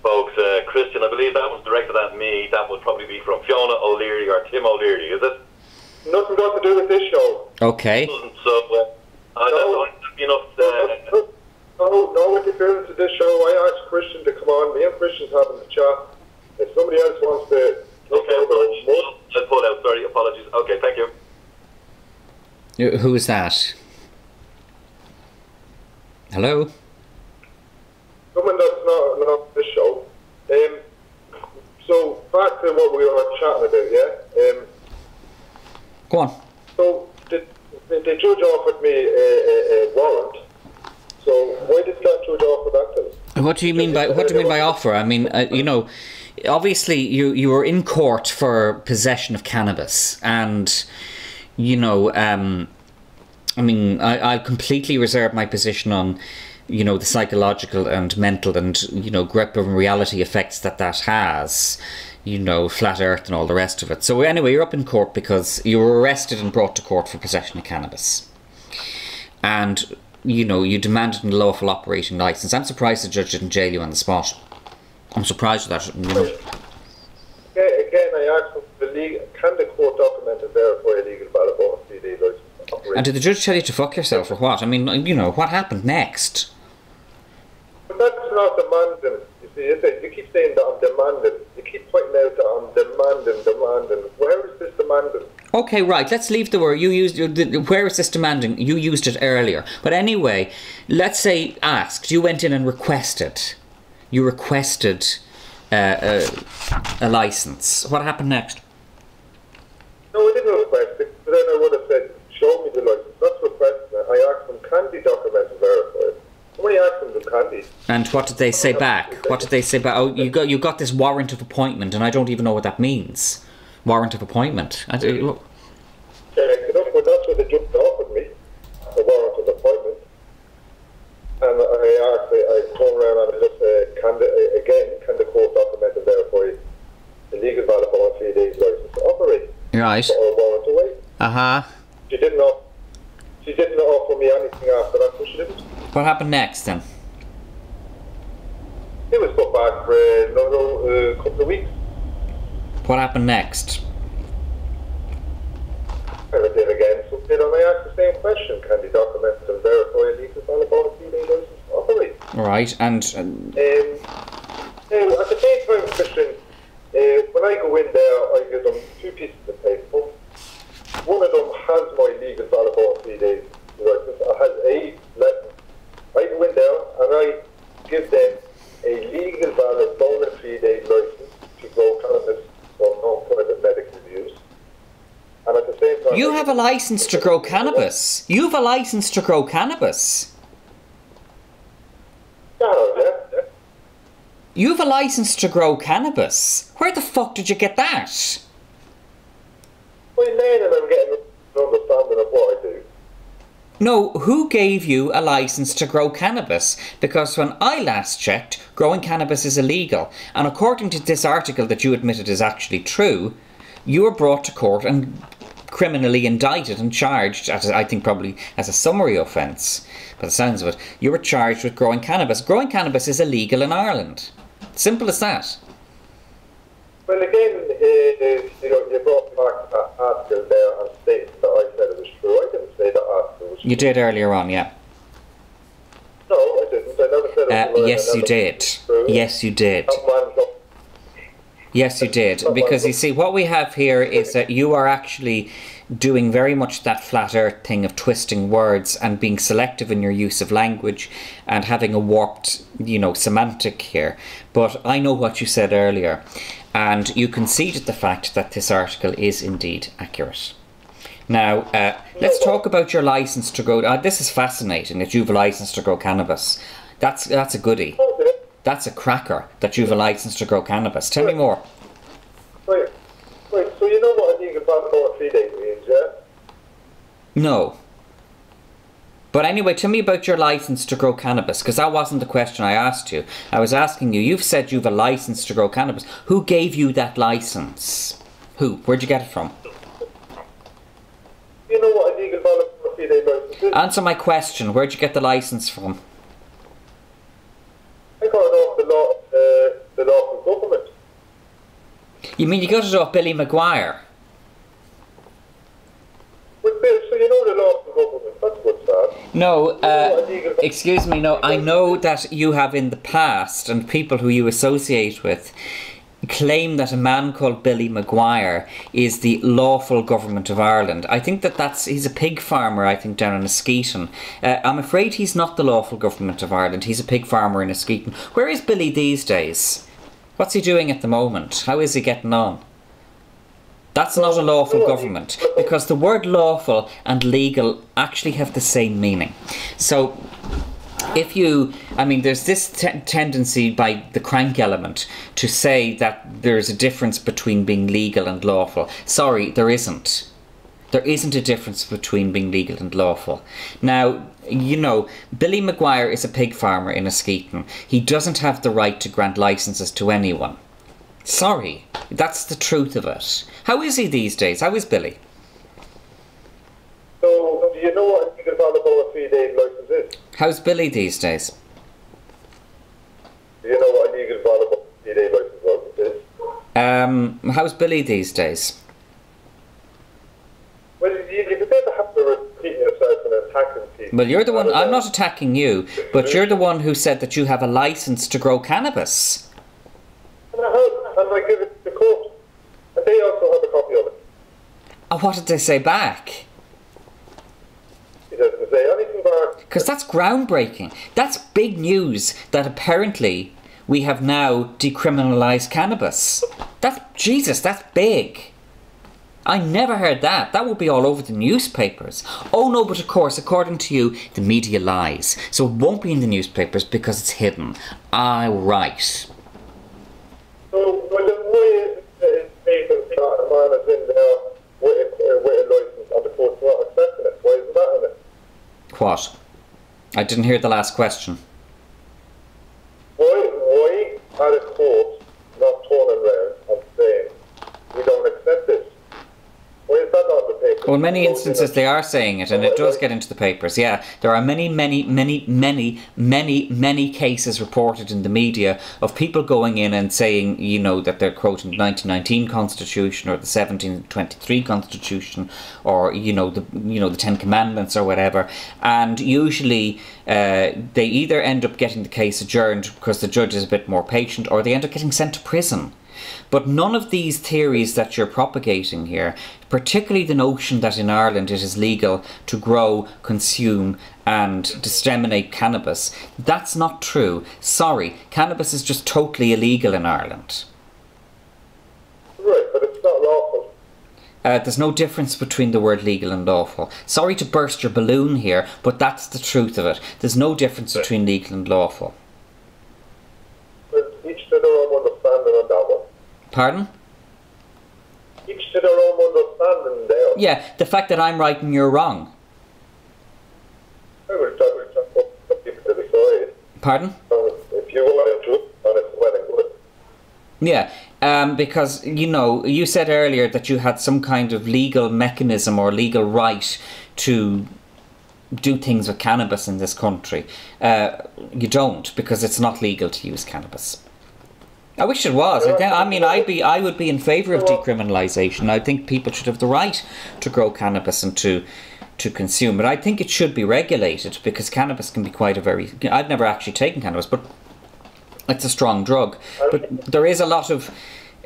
Folks, Christian, I believe that was directed at me. That would probably be from Fiona O'Leary or Tim O'Leary, is it? Nothing got to do with this show. Okay. So, no interference to this show. I asked Christian to come on. Me and Christian's having a chat. If somebody else wants to take over, I pulled out. Sorry, apologies. Okay, thank you. Who is that? Hello? Someone that's not this show. So back to what we were chatting about, yeah. Go on. So the judge offered me a warrant. So why did that judge offer that to me? What do you mean by offer? I mean, obviously you were in court for possession of cannabis, and I mean, I completely reserve my position on, you know, the psychological and mental and, you know, grip of reality effects that has, you know, flat earth and all the rest of it. So anyway, you're up in court because you were arrested and brought to court for possession of cannabis. And, you know, you demanded a lawful operating licence. I'm surprised the judge didn't jail you on the spot. I'm surprised with that, you know. Again, I asked them, can the court document and verify a legal valid on CD licence operating? And did the judge tell you to fuck yourself or what? I mean, you know, what happened next? But that's not demanding. You see, you keep saying that I'm demanding. You keep pointing out that I'm demanding. Where is this demanding? Okay, right, let's leave the word. You used, where is this demanding? You used it earlier. But anyway, let's say asked. You went in and requested. You requested a licence. What happened next? No, I didn't request it. But then I would have said, show me the licence. That's requesting it. I asked them, can they document and verify it? How many asked them, can they? And what did they say back? What did they say back? Oh, you got this warrant of appointment, and I don't even know what that means. Warrant of appointment. Check it up, but that's what the judge offered me, the warrant of appointment. And I turned around and I just said, can the court document and verify the legal valid on 3 days licence to operate? Right. Or a warrant away. Uh-huh. She didn't offer me anything after that, so she didn't. What happened next then? It was put back for another couple of weeks. What happened next? And I did again, so did I asked the same question, can they document and verify a legal valid on 3 days licence to operate? Right, and at the same time, Christian, when I go in there, I give them 2 pieces of paper. One of them has my legal valid on 3 days license. It has a letter. I go in there and I give them a legal valid bone 3 days license to grow cannabis for non-private medical use. And at the same time, you have a licence to grow cannabis. You have a licence to grow cannabis. Yeah. You have a licence to grow cannabis. Where the fuck did you get that? By learning, I'm getting an understanding of what I do. No, who gave you a licence to grow cannabis? Because when I last checked, growing cannabis is illegal. And according to this article that you admitted is actually true, you were brought to court and criminally indicted and charged, I think probably as a summary offence, by the sounds of it. You were charged with growing cannabis. Growing cannabis is illegal in Ireland. Simple as that. Well, again, you brought back that article there and stated that I said it was true. I didn't say that article was true. You did earlier on, yeah. No, I didn't. I never said it was yes, you did. Yes, you did. Yes, you did. Because you see, what we have here is that you are actually doing very much that flat earth thing of twisting words and being selective in your use of language and having a warped, you know, semantic here. But I know what you said earlier, and you conceded the fact that this article is indeed accurate. Now, let's talk about your licence to grow. This is fascinating that you have a licence to grow cannabis. That's a goodie. That's a cracker that you have a licence to grow cannabis. Tell me more. Right. So you know what a legal valid on 3 days means, yeah? No. But anyway, tell me about your licence to grow cannabis, because that wasn't the question I asked you. I was asking you, you've said you have a licence to grow cannabis. Who gave you that licence? Who? Where'd you get it from? You know what a legal valid on 3 days licence is? Answer my question. Where'd you get the licence from? I got it off the local government. You mean you got it off Billy Maguire? With Bill, so you know the local government. That's what's sad. No, excuse me, no, I know that you have in the past, and people who you associate with claim that a man called Billy Maguire is the lawful government of Ireland. I think he's a pig farmer, I think, down in Askeaton. I'm afraid he's not the lawful government of Ireland. He's a pig farmer in Askeaton. Where is Billy these days? What's he doing at the moment? How is he getting on? That's not a lawful government, because the word lawful and legal actually have the same meaning. So there's this tendency by the crank element to say that there's a difference between being legal and lawful. Sorry, there isn't. There isn't a difference between being legal and lawful. Now, you know, Billy Maguire is a pig farmer in Askeaton. He doesn't have the right to grant licences to anyone. Sorry, that's the truth of it. How is he these days? How is Billy? So, do you know what a legal valuable 3-day licence is? How's Billy these days? Do you know what a legal valuable 3-day licence is? How's Billy these days? Well, you never have to repeat yourself and attacking people. Well, you're the one. I'm not attacking you, but you're the one who said that you have a licence to grow cannabis. And I give it to the court. And they also have a copy of it. And what did they say back? He doesn't say anything back. Because that's groundbreaking. That's big news that apparently we have now decriminalised cannabis. Jesus, that's big. I never heard that. That would be all over the newspapers. Oh no, but of course, according to you, the media lies. So it won't be in the newspapers because it's hidden. Right. So, well, then why is it taken that a man is in there with a licence and the court's not accepting it? Why isn't that in it? What? I didn't hear the last question. Why are the courts not turning around and saying, we don't accept this? Why is that not the paper? Well, in many instances they are saying it, and it does get into the papers, yeah. There are many cases reported in the media of people going in and saying, you know, that they're quoting the 1919 Constitution or the 1723 Constitution or, the Ten Commandments or whatever. And usually they either end up getting the case adjourned because the judge is a bit more patient, or they end up getting sent to prison. But none of these theories that you're propagating here, particularly the notion that in Ireland it is legal to grow, consume and disseminate cannabis, that's not true. Sorry, cannabis is just totally illegal in Ireland. Right, but it's not lawful. There's no difference between the word legal and lawful. Sorry to burst your balloon here, but that's the truth of it. There's no difference between legal and lawful. Well, each to their own understanding on that one. Pardon? Each to their own understanding there. Yeah, the fact that I'm right and you're wrong. I will talk about people to decide. Pardon? If you want to do it, and it's well and good. Yeah, because, you said earlier that you had some kind of legal mechanism or legal right to do things with cannabis in this country. You don't, because it's not legal to use cannabis. I wish it was. I would be in favour of decriminalisation. I think people should have the right to grow cannabis and to consume it. I think it should be regulated because cannabis can be quite a very... I've never actually taken cannabis, but it's a strong drug. But there is a lot of...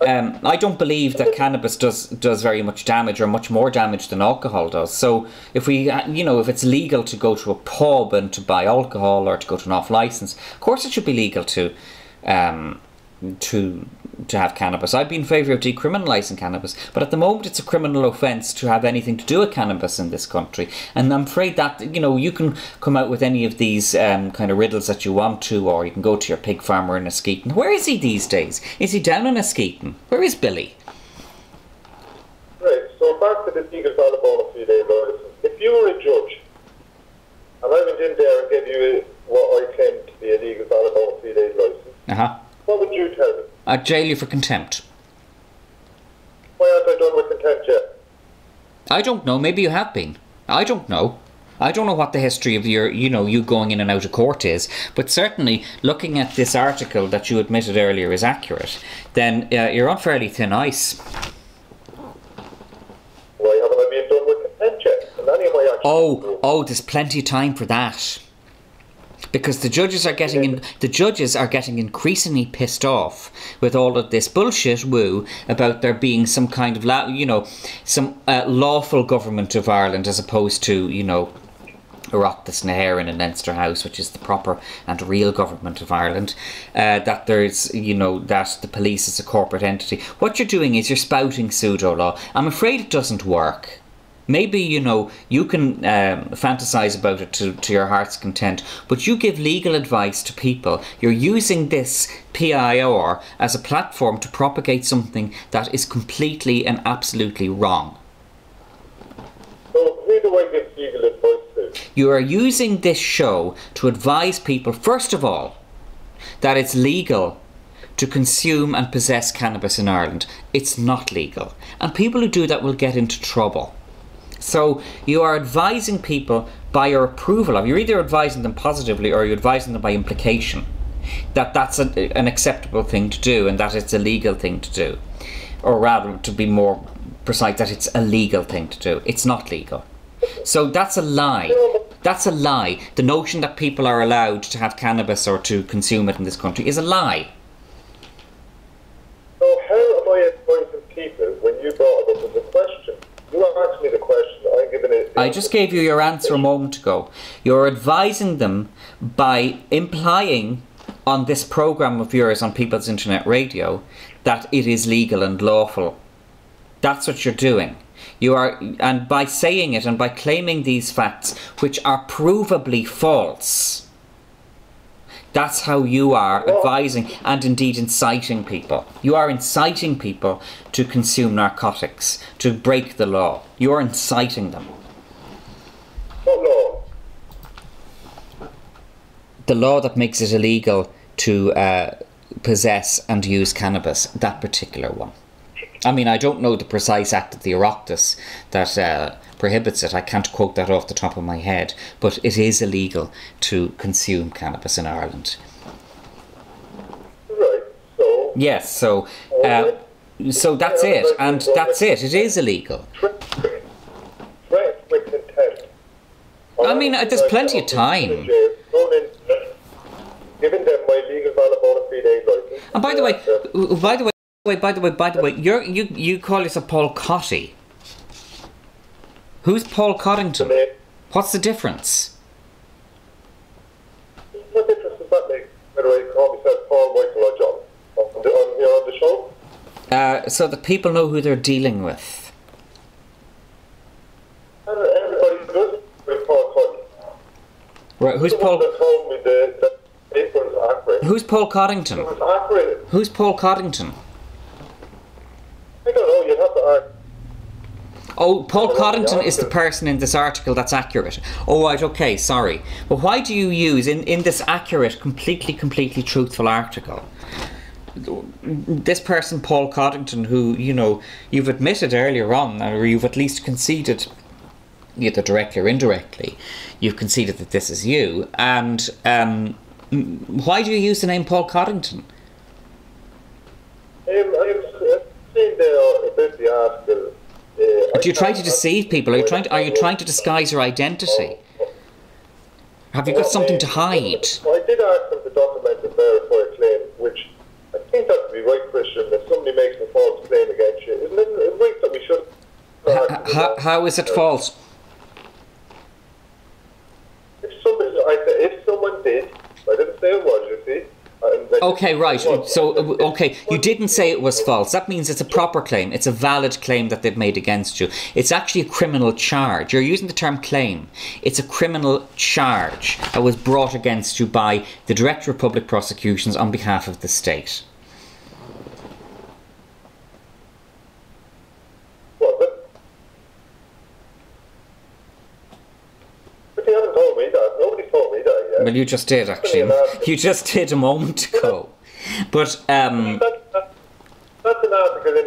I don't believe that cannabis does very much damage or much more damage than alcohol does. So if we, if it's legal to go to a pub and to buy alcohol or to go to an off licence, of course it should be legal to have cannabis. I'd be in favour of decriminalising cannabis, but at the moment it's a criminal offence to have anything to do with cannabis in this country, and I'm afraid that you can come out with any of these kind of riddles that you want to, or you can go to your pig farmer in Askeaton. Where is he these days? Is he down in Askeaton? Where is Billy? Right, so back to the legal valuable 3-day licence. If you were a judge and I went in there and gave you what I claim to be a legal valuable 3-day licence, what would you tell me? I'd jail you for contempt. Why aren't I done with contempt yet? I don't know. Maybe you have been. I don't know. I don't know what the history of your, you going in and out of court is. But certainly, looking at this article that you admitted earlier is accurate, then you're on fairly thin ice. Why haven't I been done with contempt yet? And any of my actions there's plenty of time for that. Because the judges are getting increasingly pissed off with all of this bullshit woo about there being some kind of some lawful government of Ireland as opposed to Oireachtas na hÉireann in Leinster House, which is the proper and real government of Ireland. That there's that the police is a corporate entity. What you're doing is you're spouting pseudo law. I'm afraid it doesn't work. Maybe, you can fantasize about it to your heart's content, but you give legal advice to people. You're using this PIR as a platform to propagate something that is completely and absolutely wrong. do I give legal advice to? You are using this show to advise people, first of all, that it's legal to consume and possess cannabis in Ireland. It's not legal. And people who do that will get into trouble. So you are advising people by your approval of, you're either advising them positively or you're advising them by implication that that's an acceptable thing to do and that it's a legal thing to do. Or rather, to be more precise, that it's a legal thing to do. It's not legal. So that's a lie. That's a lie. The notion that people are allowed to have cannabis or to consume it in this country is a lie. So how am I advising people when you brought it up as a question? You asked me the question, I'm giving it... I just gave you your answer a moment ago. You're advising them by implying on this programme of yours on People's Internet Radio that it is legal and lawful. That's what you're doing. You are, and by saying it and by claiming these facts, which are provably false, that's how you are advising and indeed inciting people. You are inciting people to consume narcotics, to break the law. You are inciting them. What law? The law that makes it illegal to possess and use cannabis, that particular one. I mean, I don't know the precise act of the Oireachtas that prohibits it. I can't quote that off the top of my head, but it is illegal to consume cannabis in Ireland. Right, so... Yes, so that's it, and that's it. It is illegal. Threat with contempt. I mean, there's plenty of time. Giving them my legal valid bona fide license. And by the way, you call yourself Paul Cotty. Who's Paul Coddington? What's the difference? What difference does that make? Whether I call myself Paul, Michael or John on the show? So that people know who they're dealing with. Everybody does with Paul Coddington. Right, who's Paul? That told me the paper was accurate. Who's Paul Coddington? It was accurate. Who's Paul Coddington? I don't know, you'd have to ask. Oh, Paul Coddington is the person in this article that's accurate. Oh, right, okay, sorry. Well, why do you use, in this accurate, completely truthful article, this person, Paul Coddington, who, you know, you've admitted earlier on, or you've at least conceded, either directly or indirectly, you've conceded that this is you, and why do you use the name Paul Coddington? I've seen about the article. Do you try to deceive people? Are you trying to disguise your identity? Have you got something to hide? I did ask them to document and verify a claim, which I think that would be right, Christian. If somebody makes a false claim against you, isn't it right that we should? How is it false? If someone did, I didn't say it was, you see. Okay, right. So, okay, you didn't say it was false. That means it's a proper claim. It's a valid claim that they've made against you. It's actually a criminal charge. You're using the term claim. It's a criminal charge that was brought against you by the Director of Public Prosecutions on behalf of the state. What? But they haven't told me that. Nobody's told me that yet. Well, you just did, actually. You just did a moment ago. But, That's an article in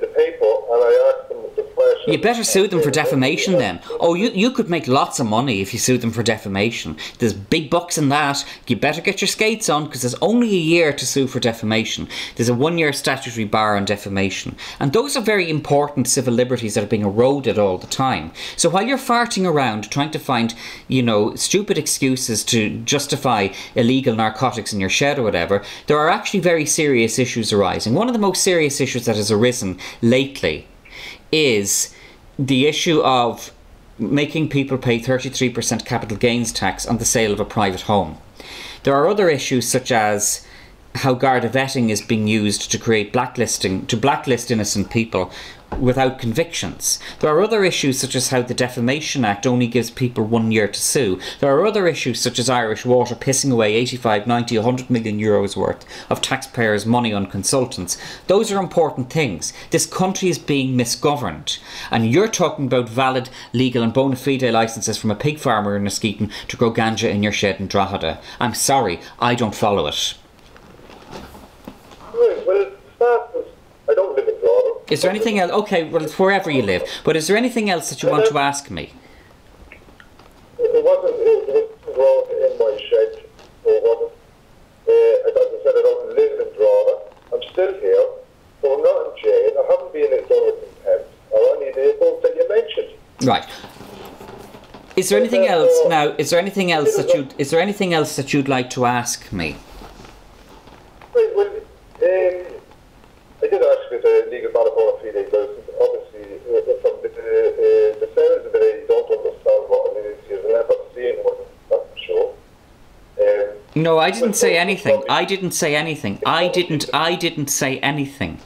the paper, and I asked them the question. You better sue them for defamation then. Oh, you could make lots of money if you sued them for defamation. There's big bucks in that. You better get your skates on, because there's only a year to sue for defamation. There's a 1-year statutory bar on defamation. And those are very important civil liberties that are being eroded all the time. So while you're farting around trying to find, you know, stupid excuses to justify illegal narcotics in your shed or whatever, there are actually very serious issues arising. One of the most serious issues that has arisen lately is the issue of making people pay 33% capital gains tax on the sale of a private home. There are other issues such as how Garda vetting is being used to create to blacklist innocent people without convictions. There are other issues such as how the Defamation Act only gives people 1 year to sue. There are other issues such as Irish Water pissing away 85, 90, 100 million euros worth of taxpayers' money on consultants. Those are important things. This country is being misgoverned. And you're talking about valid, legal and bona fide licences from a pig farmer in Askeaton to grow ganja in your shed in Drogheda. I'm sorry, I don't follow it. Right, well, I don't live in Drogheda. Is there anything else? Okay, well, it's wherever you live. But is there anything else that you want to ask me? It wasn't grown in my shed. It wasn't. As I said, I don't live in Drogheda. I'm still here. So I'm not in jail. I haven't been done with contempt or any of the above that you mentioned. Right. Is there anything else now? Is there anything else that you'd like to ask me? Right, well, I did ask you the legal bona fide license. Obviously, from the sounds of it, I don't understand what it is. You've never seen one, that's for sure. No, I didn't say anything. I didn't say anything. I didn't say anything.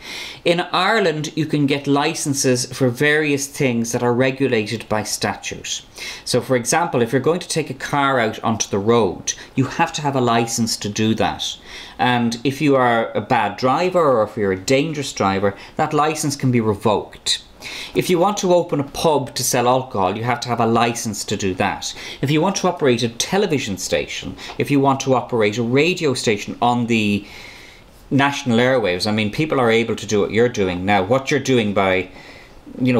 In Ireland, you can get licenses for various things that are regulated by statute. So, for example, if you're going to take a car out onto the road, you have to have a license to do that. And if you are a bad driver or if you're a dangerous driver, that license can be revoked. If you want to open a pub to sell alcohol, you have to have a license to do that. If you want to operate a television station, if you want to operate a radio station on the national airwaves, I mean, people are able to do what you're doing now. What you're doing by,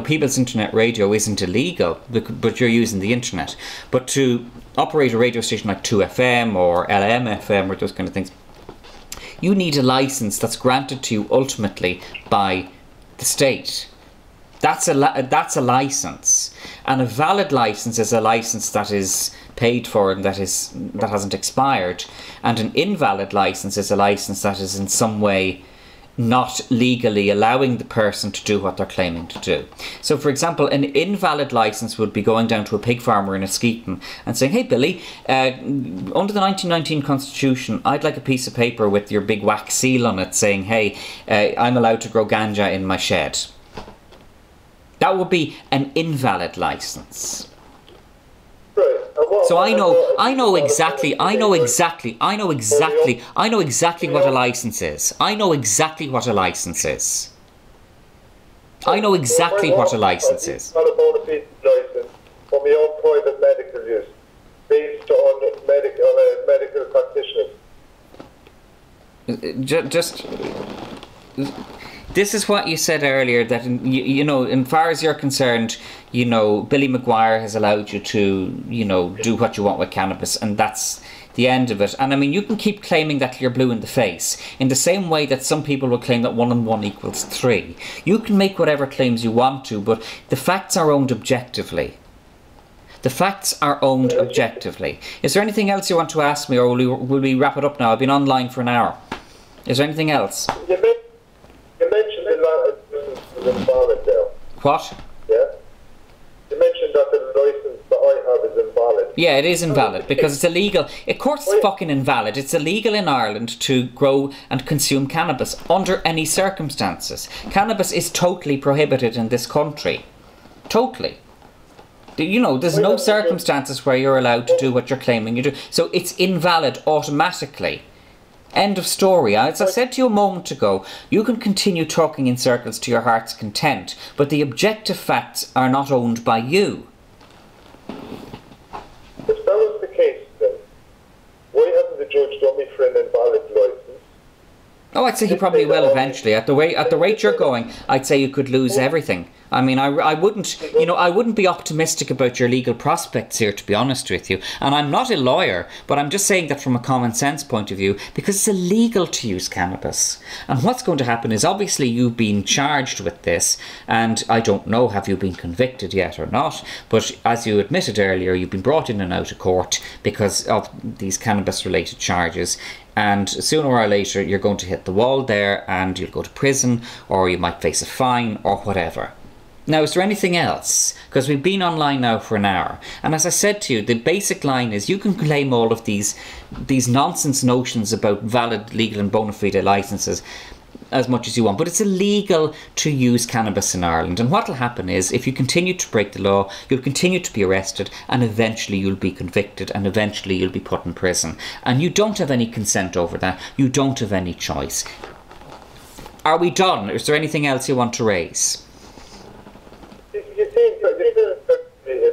People's Internet Radio isn't illegal, but you're using the internet. But to operate a radio station like 2FM or LMFM or those kind of things, you need a license that's granted to you ultimately by the state. That's a license, and a valid license is a license that is paid for and that hasn't expired, and an invalid license is a license that is in some way not legally allowing the person to do what they're claiming to do. So, for example, an invalid license would be going down to a pig farmer in Askeaton and saying, "Hey, Billy, under the 1919 Constitution, I'd like a piece of paper with your big wax seal on it saying, hey, I'm allowed to grow ganja in my shed." That would be an invalid license. Right. So I know exactly what a license is. I know exactly what a license is. I know exactly what a license is. Not a bona fide license for my own private medical use, based on medical practitioners. This is what you said earlier, that, in far as you're concerned, Billy Maguire has allowed you to, do what you want with cannabis, and that's the end of it. And I mean, you can keep claiming that you're blue in the face, in the same way that some people will claim that 1 and 1 equals 3. You can make whatever claims you want to, but the facts are owned objectively. The facts are owned objectively. Is there anything else you want to ask me, or will we wrap it up now? I've been online for an hour. Is there anything else? You mentioned the license was invalid there. What? Yeah? You mentioned that the license that I have is invalid. Yeah, it is invalid because it's illegal. Of course it's fucking invalid. It's illegal in Ireland to grow and consume cannabis under any circumstances. Cannabis is totally prohibited in this country. Totally. There's no circumstances where you're allowed to do what you're claiming you do. So it's invalid automatically. End of story. As I said to you a moment ago, you can continue talking in circles to your heart's content, but the objective facts are not owned by you. If that was the case, then why hasn't the judge done me for an invalid license? Oh, I'd say he probably will eventually. At the rate you're going, I'd say you could lose everything. I mean, I wouldn't be optimistic about your legal prospects here, to be honest with you. And I'm not a lawyer, but I'm just saying that from a common sense point of view, because it's illegal to use cannabis. And what's going to happen is, obviously, you've been charged with this, and I don't know, have you been convicted yet or not? But as you admitted earlier, you've been brought in and out of court because of these cannabis-related charges. And sooner or later, you're going to hit the wall there, and you'll go to prison, or you might face a fine, or whatever. Now, is there anything else? Because we've been online now for an hour. And as I said to you, the basic line is you can claim all of these nonsense notions about valid, legal and bona fide licences as much as you want. But it's illegal to use cannabis in Ireland. And what will happen is, if you continue to break the law, you'll continue to be arrested and eventually you'll be convicted and eventually you'll be put in prison. And you don't have any consent over that. You don't have any choice. Are we done? Is there anything else you want to raise?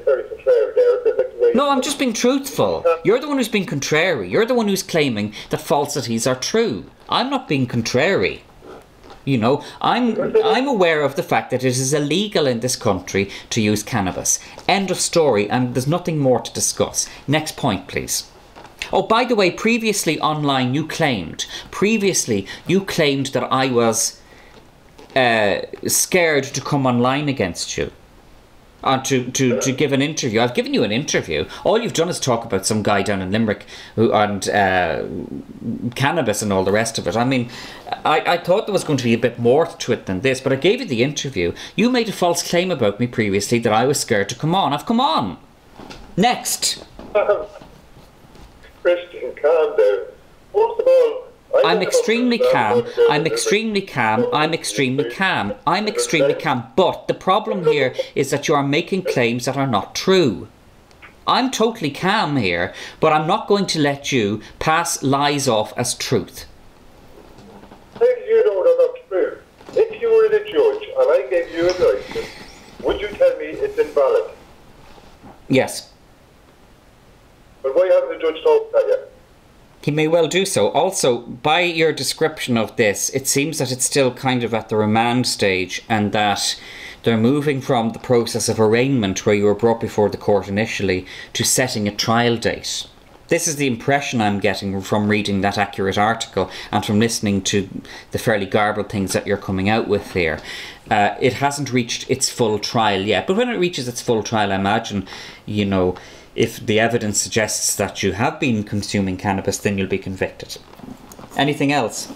Very contrary there. No, I'm just being truthful. You're the one who's being contrary. You're the one who's claiming that falsities are true. I'm not being contrary. You know, I'm aware of the fact that it is illegal in this country to use cannabis. End of story, and there's nothing more to discuss. Next point, please. Oh, by the way, previously online you claimed that I was scared to come online against you. To give an interview. I've given you an interview. All you've done is talk about some guy down in Limerick and cannabis and all the rest of it. I mean, I thought there was going to be a bit more to it than this, but I gave you the interview. You made a false claim about me previously that I was scared to come on. I've come on. Next. Christian, calm down. First of all, I'm extremely calm. I'm extremely calm. I'm extremely calm. I'm extremely calm. But the problem here is that you are making claims that are not true. I'm totally calm here, but I'm not going to let you pass lies off as truth. How do you know they're not true? If you were the judge and I gave you a license, would you tell me it's invalid? Yes. But why hasn't the judge told that yet? He may well do so. Also, by your description of this, it seems that it's still kind of at the remand stage and that they're moving from the process of arraignment where you were brought before the court initially to setting a trial date. This is the impression I'm getting from reading that accurate article and from listening to the fairly garbled things that you're coming out with here. It hasn't reached its full trial yet, but when it reaches its full trial, I imagine, you know, if the evidence suggests that you have been consuming cannabis, then you'll be convicted. Anything else?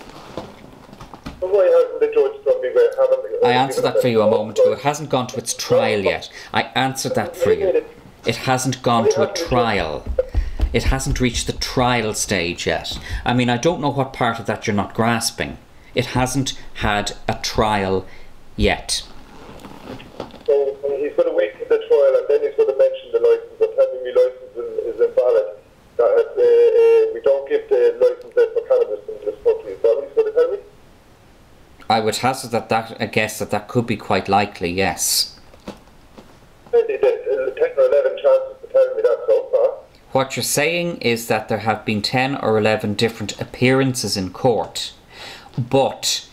But why hasn't the judge told me I answered that for you a moment ago. It hasn't gone to its trial yet. I answered that for you. It hasn't gone to a trial. It hasn't reached the trial stage yet. I mean, I don't know what part of that you're not grasping. It hasn't had a trial yet. So he's going to wait for the trial and then he's going to mention the licence and tell me my licence is invalid. That we don't give the licence for cannabis in this country. Is that what he's going to tell me? I would hazard I guess that could be quite likely, yes. Maybe 10 or 11 chances to tell me that so far. What you're saying is that there have been 10 or 11 different appearances in court, but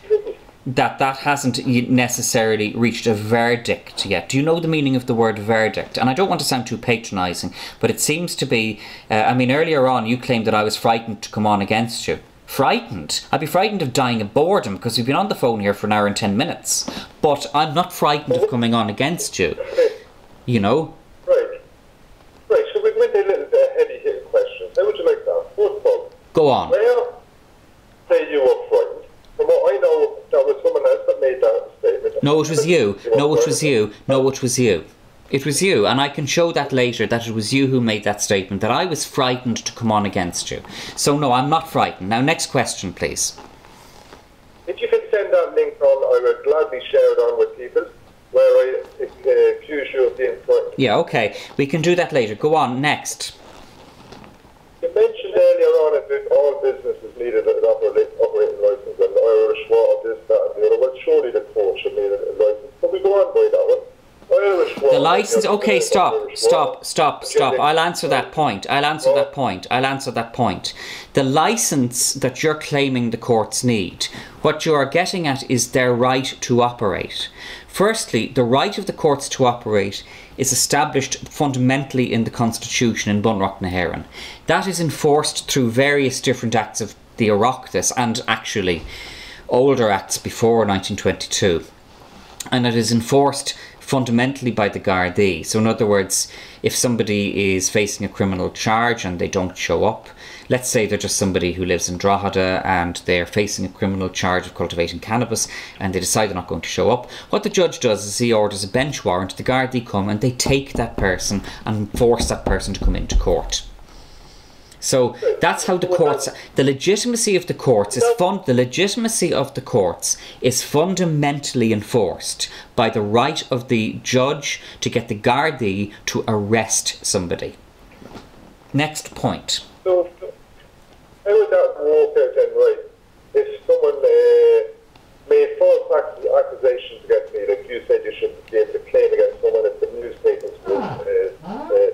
that hasn't necessarily reached a verdict yet. Do you know the meaning of the word verdict? And I don't want to sound too patronising, but it seems to be, I mean, earlier on you claimed that I was frightened to come on against you. Frightened? I'd be frightened of dying of boredom because we've been on the phone here for an hour and 10 minutes. But I'm not frightened of coming on against you. You know? Right. Right, so we've went a little bit heavy-hitting questions. How would you like that? First of all, go on. Well, say you were frightened. From what I know, that was someone else that made that statement. No, it was you. No, it was you. No, it was you. It was you, and I can show that later, that it was you who made that statement, that I was frightened to come on against you. So no, I'm not frightened. Now, next question, please. If you can send that link on, I would gladly share it on with people, where I accuse you of being frightened. Yeah, okay. We can do that later. Go on, next. You mentioned earlier on that all businesses needed an operating licence, and Irish law, this, that, and the other. Well, surely the court should need a licence. But we go on by that one. The licence, okay, stop. I'll answer that point. The licence that you're claiming the courts need, what you are getting at is their right to operate. Firstly, the right of the courts to operate is established fundamentally in the Constitution in Bunrock na hÉireann. That is enforced through various different acts of the Oireachtas and actually older acts before 1922. And it is enforced fundamentally by the Gardaí. So in other words, if somebody is facing a criminal charge and they don't show up, let's say they're just somebody who lives in Drogheda and they're facing a criminal charge of cultivating cannabis and they decide they're not going to show up, what the judge does is he orders a bench warrant, the Gardaí come and they take that person and force that person to come into court. So that's how the courts, the legitimacy of the courts is fundamentally enforced by the right of the judge to get the Gardaí to arrest somebody. Next point. So, how would that work out then, right? If someone made false accusations against me, like you said you should be able to claim against someone if the newspapers were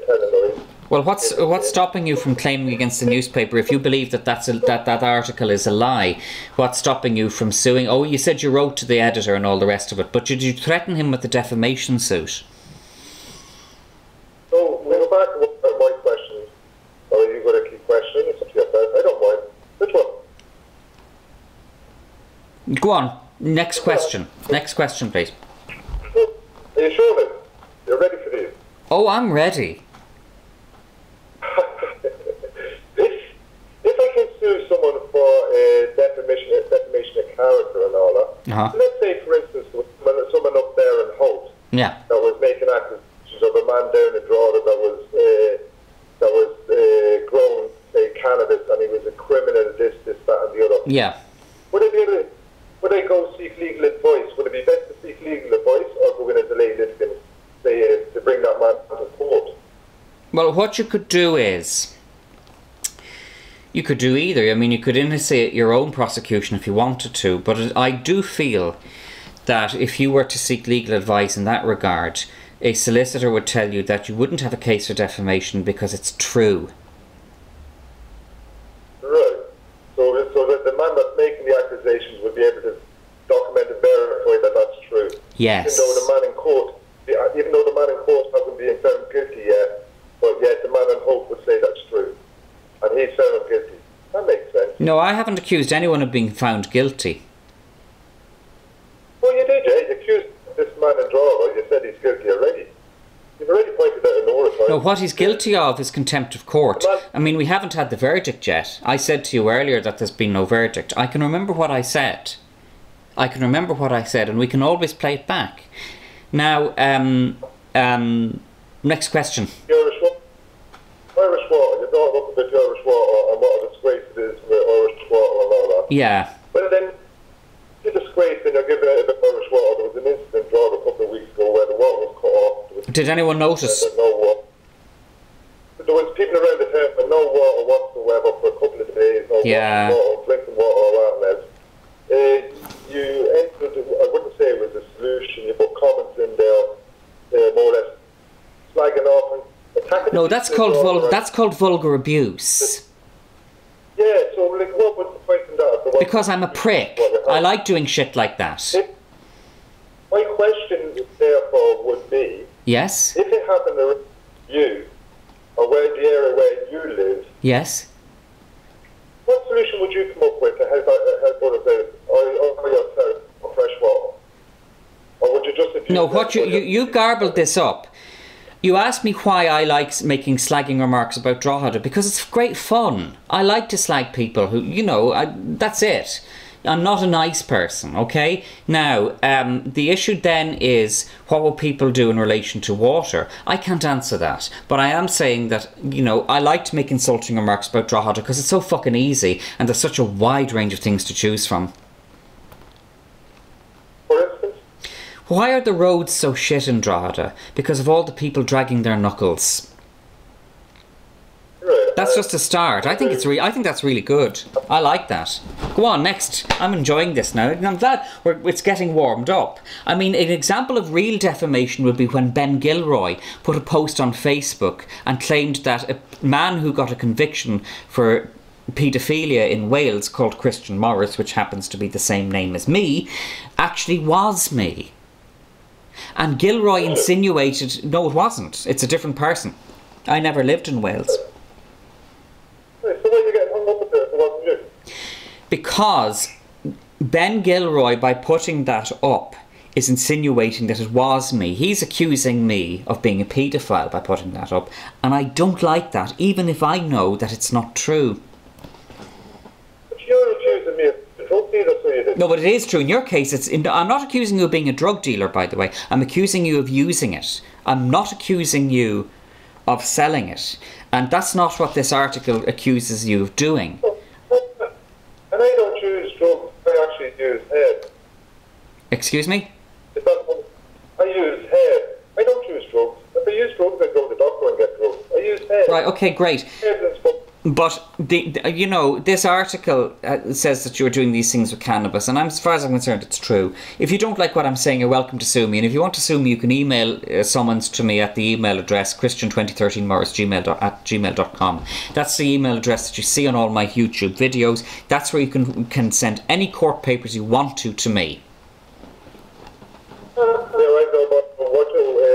telling lies. Well, what's stopping you from claiming against the newspaper if you believe that that article is a lie? What's stopping you from suing? Oh, you said you wrote to the editor and all the rest of it, but did you threaten him with a defamation suit? So, we go back to my questions. Or are you going to keep questioning? It's up to yourself. I don't mind. Which one? Go on. Next question. Next question, please. Are you sure, then? You're ready for these? Oh, I'm ready. If I can sue someone for defamation of character and all that, let's say, for instance, someone up there in Holt that was making accusations of a man down in Drogheda that was growing, say, cannabis, and he was a criminal, this, that, and the other. Yeah. Would I go seek legal advice? Would it be best to seek legal advice or go in and delay litigants, say, to bring that man to court? Well, what you could do is, you could do either. I mean, you could initiate your own prosecution if you wanted to, but I do feel that if you were to seek legal advice in that regard, a solicitor would tell you that you wouldn't have a case for defamation because it's true. Right. So that the man that's making the accusations would be able to document and verify that that's true. Yes. Even though the man in court hasn't been found guilty yet, but yet the man in Hope would say that's true. And he's found guilty. That makes sense. No, I haven't accused anyone of being found guilty. Well, you did, yeah. You accused this man in Drogheda. You said he's guilty already. You've already pointed out a number of times. No, what he's guilty of is contempt of court. I mean, we haven't had the verdict yet. I said to you earlier that there's been no verdict. I can remember what I said. And we can always play it back. Now, next question. Irish water. You're talking about the Irish water and what a disgrace it is with Irish water and all that. Yeah. Well, then, you're disgraced and you're giving it a bit of Irish water. There was an incident in Drogheda a couple of weeks ago where the water was cut off. Did anyone notice? There was people around the town with no water whatsoever for a couple of days. No water, drinking water around that. You entered, I wouldn't say it was a solution, you put comments in there, more or less slagging off and attacking. No, that's called vulgar abuse. Yeah, so like, what was the point in that? Because I'm a prick. I like doing shit like that. My question, therefore, would be... Yes? If it happened to you, or where the area where you live... Yes? What solution would you come up with to help others out, or yourself, or fresh water? Or would you just... No, what you garbled this up. You asked me why I like making slagging remarks about Drogheda, because it's great fun. I like to slag people who, that's it. I'm not a nice person, okay? Now, the issue then is, what will people do in relation to water? I can't answer that, but I am saying that, I like to make insulting remarks about Drogheda because it's so fucking easy and there's such a wide range of things to choose from. For instance? Why are the roads so shit in Drogheda? Because of all the people dragging their knuckles. That's just a start. I think that's really good. I like that. Go on, next. I'm enjoying this now. And I'm glad it's getting warmed up. I mean, an example of real defamation would be when Ben Gilroy put a post on Facebook and claimed that a man who got a conviction for paedophilia in Wales called Christian Morris, which happens to be the same name as me, actually was me. And Gilroy insinuated, no, it wasn't. It's a different person. I never lived in Wales. So why are you getting hung up with this? It wasn't you? Because Ben Gilroy, by putting that up, is insinuating that it was me. He's accusing me of being a paedophile by putting that up, and I don't like that, even if I know that it's not true. But you're accusing me of a drug dealer, so you did. No, but it is true. In your case, I'm not accusing you of being a drug dealer, by the way. I'm accusing you of using it. I'm not accusing you of selling it. And that's not what this article accuses you of doing. And I don't use drugs, I actually use head. Excuse me? I use head. I don't use drugs. If I use drugs, I go to the doctor and get drugs. I use head. Right, okay, great. Head and stuff. But, you know, this article says that you're doing these things with cannabis, and as far as I'm concerned, it's true. If you don't like what I'm saying, you're welcome to sue me. And if you want to sue me, you can email summons to me at the email address christian2013morris@gmail.com. That's the email address that you see on all my YouTube videos. That's where you can send any court papers you want to me.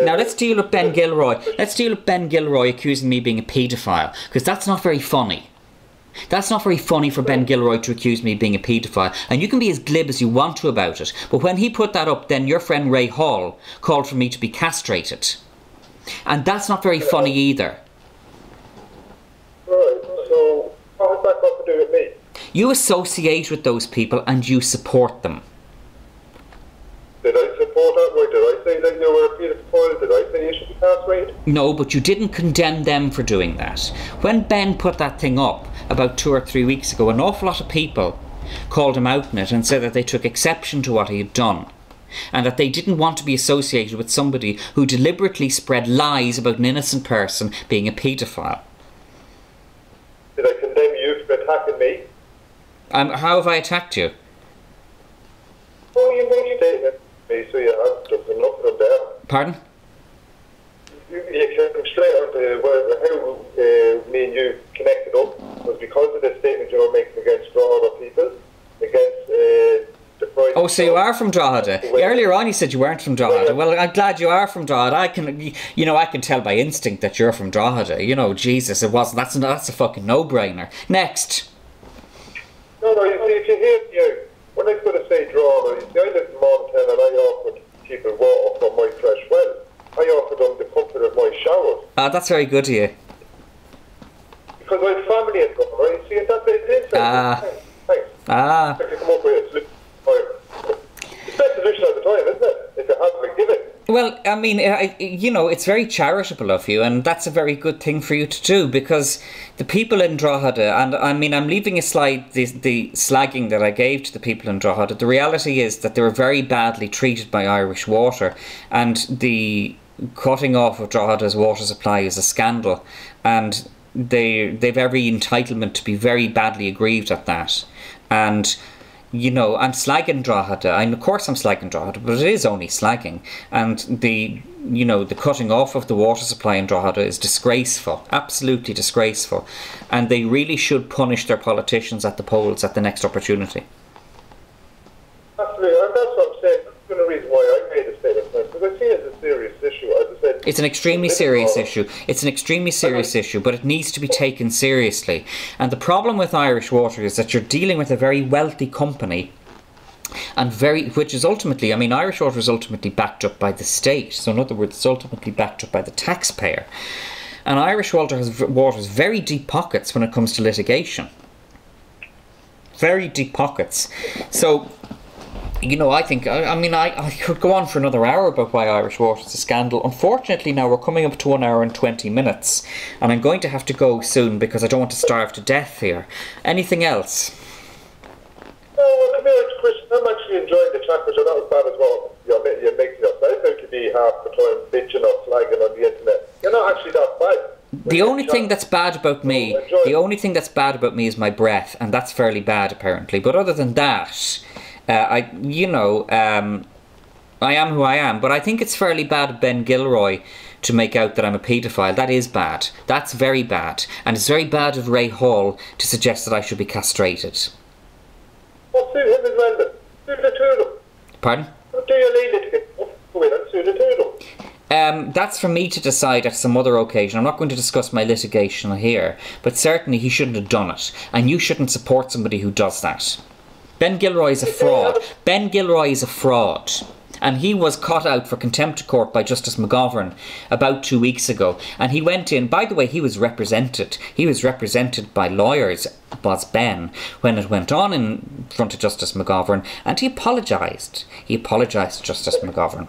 Now let's deal with Ben Gilroy. Let's deal with Ben Gilroy accusing me of being a paedophile, because that's not very funny. That's not very funny for Ben Gilroy to accuse me of being a paedophile. And you can be as glib as you want to about it, but when he put that up, then your friend Ray Hall called for me to be castrated. And that's not very funny either. Right, so what has that got to do with me? You associate with those people and you support them. Did I support that? Why did I say that you were a paedophile? Did I say you should be castrated? No, but you didn't condemn them for doing that. When Ben put that thing up about 2 or 3 weeks ago, an awful lot of people called him out in it and said that they took exception to what he had done, and that they didn't want to be associated with somebody who deliberately spread lies about an innocent person being a paedophile. Did I condemn you for attacking me? How have I attacked you? Oh, you made a statement to me, so you have just enough of them there. Pardon? You came straight on to how me and you connected up was because of the statement you were making against other people, against the Friday. Oh, so you are from Drogheda. Earlier on you said you weren't from Drogheda. Well, I'm glad you are from Drogheda. I can tell by instinct that you're from Drogheda. You know, Jesus, it wasn't. That's a fucking no-brainer. Next. No, you see, if you hear you, when I was going to say Drogheda, you see, I live in Montana and I offered people water from my fresh well. I offered them the comfort of my showers. Ah, that's very good of you. Because I have family in Drogheda, right? See, and that's it. Thanks. Ah. I can come up with it. It's best solution at the time, isn't it? If you have to give it. Well, I mean, it's very charitable of you, and that's a very good thing for you to do, because the people in Drogheda, and I mean, I'm leaving aside the slagging that I gave to the people in Drogheda. The reality is that they were very badly treated by Irish Water, and the cutting off of Drogheda's water supply is a scandal, and they've every entitlement to be very badly aggrieved at that. And you know, I'm slagging Drogheda, and of course I'm slagging Drogheda, but it is only slagging. And the cutting off of the water supply in Drogheda is disgraceful, absolutely disgraceful. And they really should punish their politicians at the polls at the next opportunity. Absolutely, and that's what I'm saying. That's the reason why I made a statement, because I see it as a serious issue. As I said, it's an extremely serious issue. It's an extremely serious issue, but it needs to be taken seriously. And the problem with Irish Water is that you're dealing with a very wealthy company, and which is ultimately, I mean, Irish Water is ultimately backed up by the state. So in other words, it's ultimately backed up by the taxpayer. And Irish Water has very deep pockets when it comes to litigation. Very deep pockets. So, you know, I think, I could go on for another hour about why Irish Water is a scandal. Unfortunately, now we're coming up to 1 hour and 20 minutes, and I'm going to have to go soon because I don't want to starve to death here. Anything else? well, come here, Christian. I'm actually enjoying the chat, which are not as bad as well. You're making yourself out to be half the time bitching or flagging on the internet. You're not actually that bad. The only thing that's bad about me, is my breath, and that's fairly bad apparently. But other than that, I am who I am, but I think it's fairly bad of Ben Gilroy to make out that I'm a paedophile. That is bad. That's very bad. And it's very bad of Ray Hall to suggest that I should be castrated. Well, sue him as well then. Sue the two of them. Pardon? Do your lady to go in and sue the two of them. That's for me to decide at some other occasion. I'm not going to discuss my litigation here, but certainly he shouldn't have done it. And you shouldn't support somebody who does that. Ben Gilroy is a fraud. Ben Gilroy is a fraud. And he was caught out for contempt of court by Justice McGovern about 2 weeks ago. And he went in, by the way, he was represented. He was represented by lawyers, was Ben, when it went on in front of Justice McGovern. And he apologised. He apologised to Justice McGovern.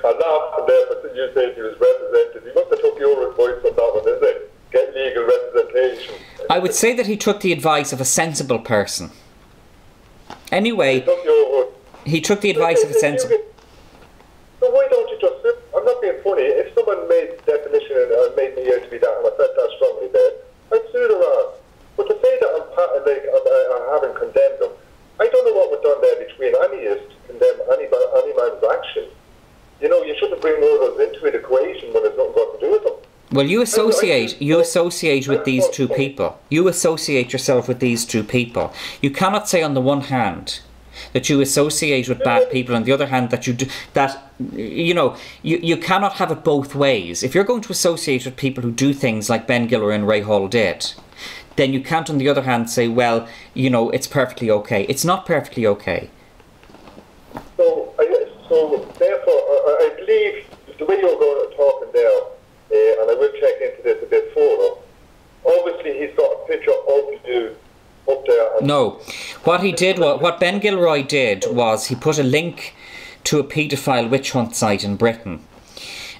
I laughed there, but you said he was represented. He must have took your advice on that one, isn't it? Get legal representation. I would say that he took the advice of a sensible person. Anyway, he took the advice of a sensible... So why don't you just... I'm not being funny. If someone made the definition and made me out to be that, and I felt that strongly there, I'd sue their ass. But to say that I haven't condemned them, I don't know what was done there between any is to condemn any man's action. You know, you shouldn't bring murders into an equation when there's nothing got to do with them. Well, you associate with these two people. You associate yourself with these two people. You cannot say on the one hand that you associate with bad people, on the other hand that you do that. You know, you cannot have it both ways. If you're going to associate with people who do things like Ben Gilroy and Ray Hall did, then you can't on the other hand say, well, you know, it's perfectly okay. It's not perfectly okay. So therefore, I believe the way you're going to talking there, and I will check into this a bit further. Obviously, he's got a picture of you up there. No, what Ben Gilroy did was he put a link to a paedophile witch hunt site in Britain,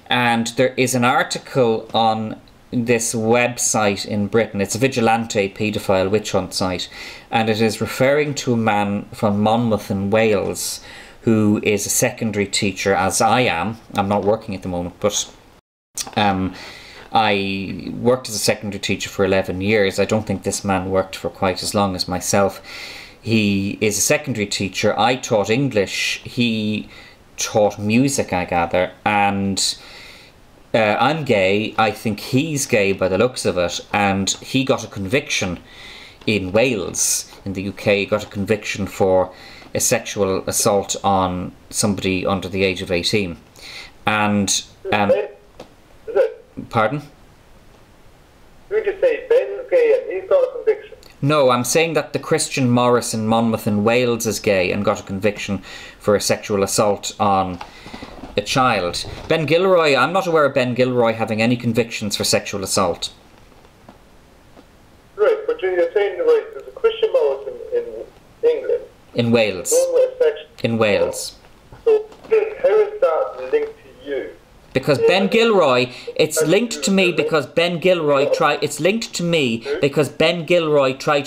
and there is an article on this website in Britain. It's a vigilante paedophile witch hunt site, and it is referring to a man from Monmouth in Wales who is a secondary teacher, as I am. I'm not working at the moment, but I worked as a secondary teacher for 11 years. I don't think this man worked for quite as long as myself. He is a secondary teacher. I taught English. He taught music, I gather. And I'm gay. I think he's gay by the looks of it. And he got a conviction in Wales, in the UK. He got a conviction for a sexual assault on somebody under the age of 18. And pardon? You just say Ben's gay and he's got a conviction. No, I'm saying that the Christian Morris in Monmouth in Wales is gay and got a conviction for a sexual assault on a child. Ben Gilroy, I'm not aware of Ben Gilroy having any convictions for sexual assault. Right, but you're saying, right, there's a Christian Morris in England. In Wales. In Wales. So how is that linked to you? Because Ben Gilroy, it's linked to me because Ben Gilroy tried to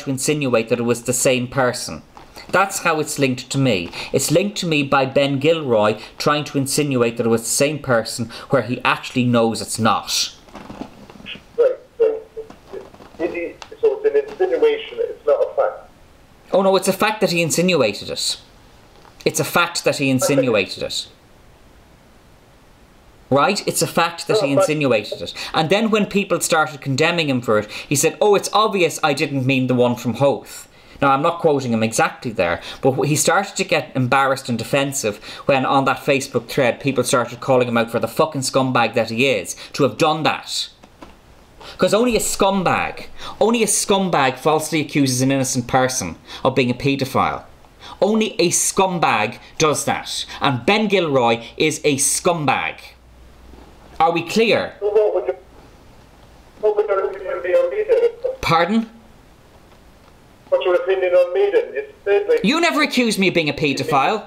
insinuate that it was the same person. That's how it's linked to me. It's linked to me by Ben Gilroy trying to insinuate that it was the same person where he actually knows it's not. Right, so it's an insinuation, it's not a fact. Oh no, it's a fact that he insinuated it. It's a fact that he insinuated it. Right? It's a fact that he insinuated it. And then when people started condemning him for it, he said, oh, it's obvious I didn't mean the one from Howth. Now, I'm not quoting him exactly there, but he started to get embarrassed and defensive when on that Facebook thread people started calling him out for the fucking scumbag that he is, to have done that. Because only a scumbag falsely accuses an innocent person of being a paedophile. Only a scumbag does that. And Ben Gilroy is a scumbag. Are we clear? So what would your opinion be on me then? Pardon? What's your opinion on me then? You never accused me of being a paedophile.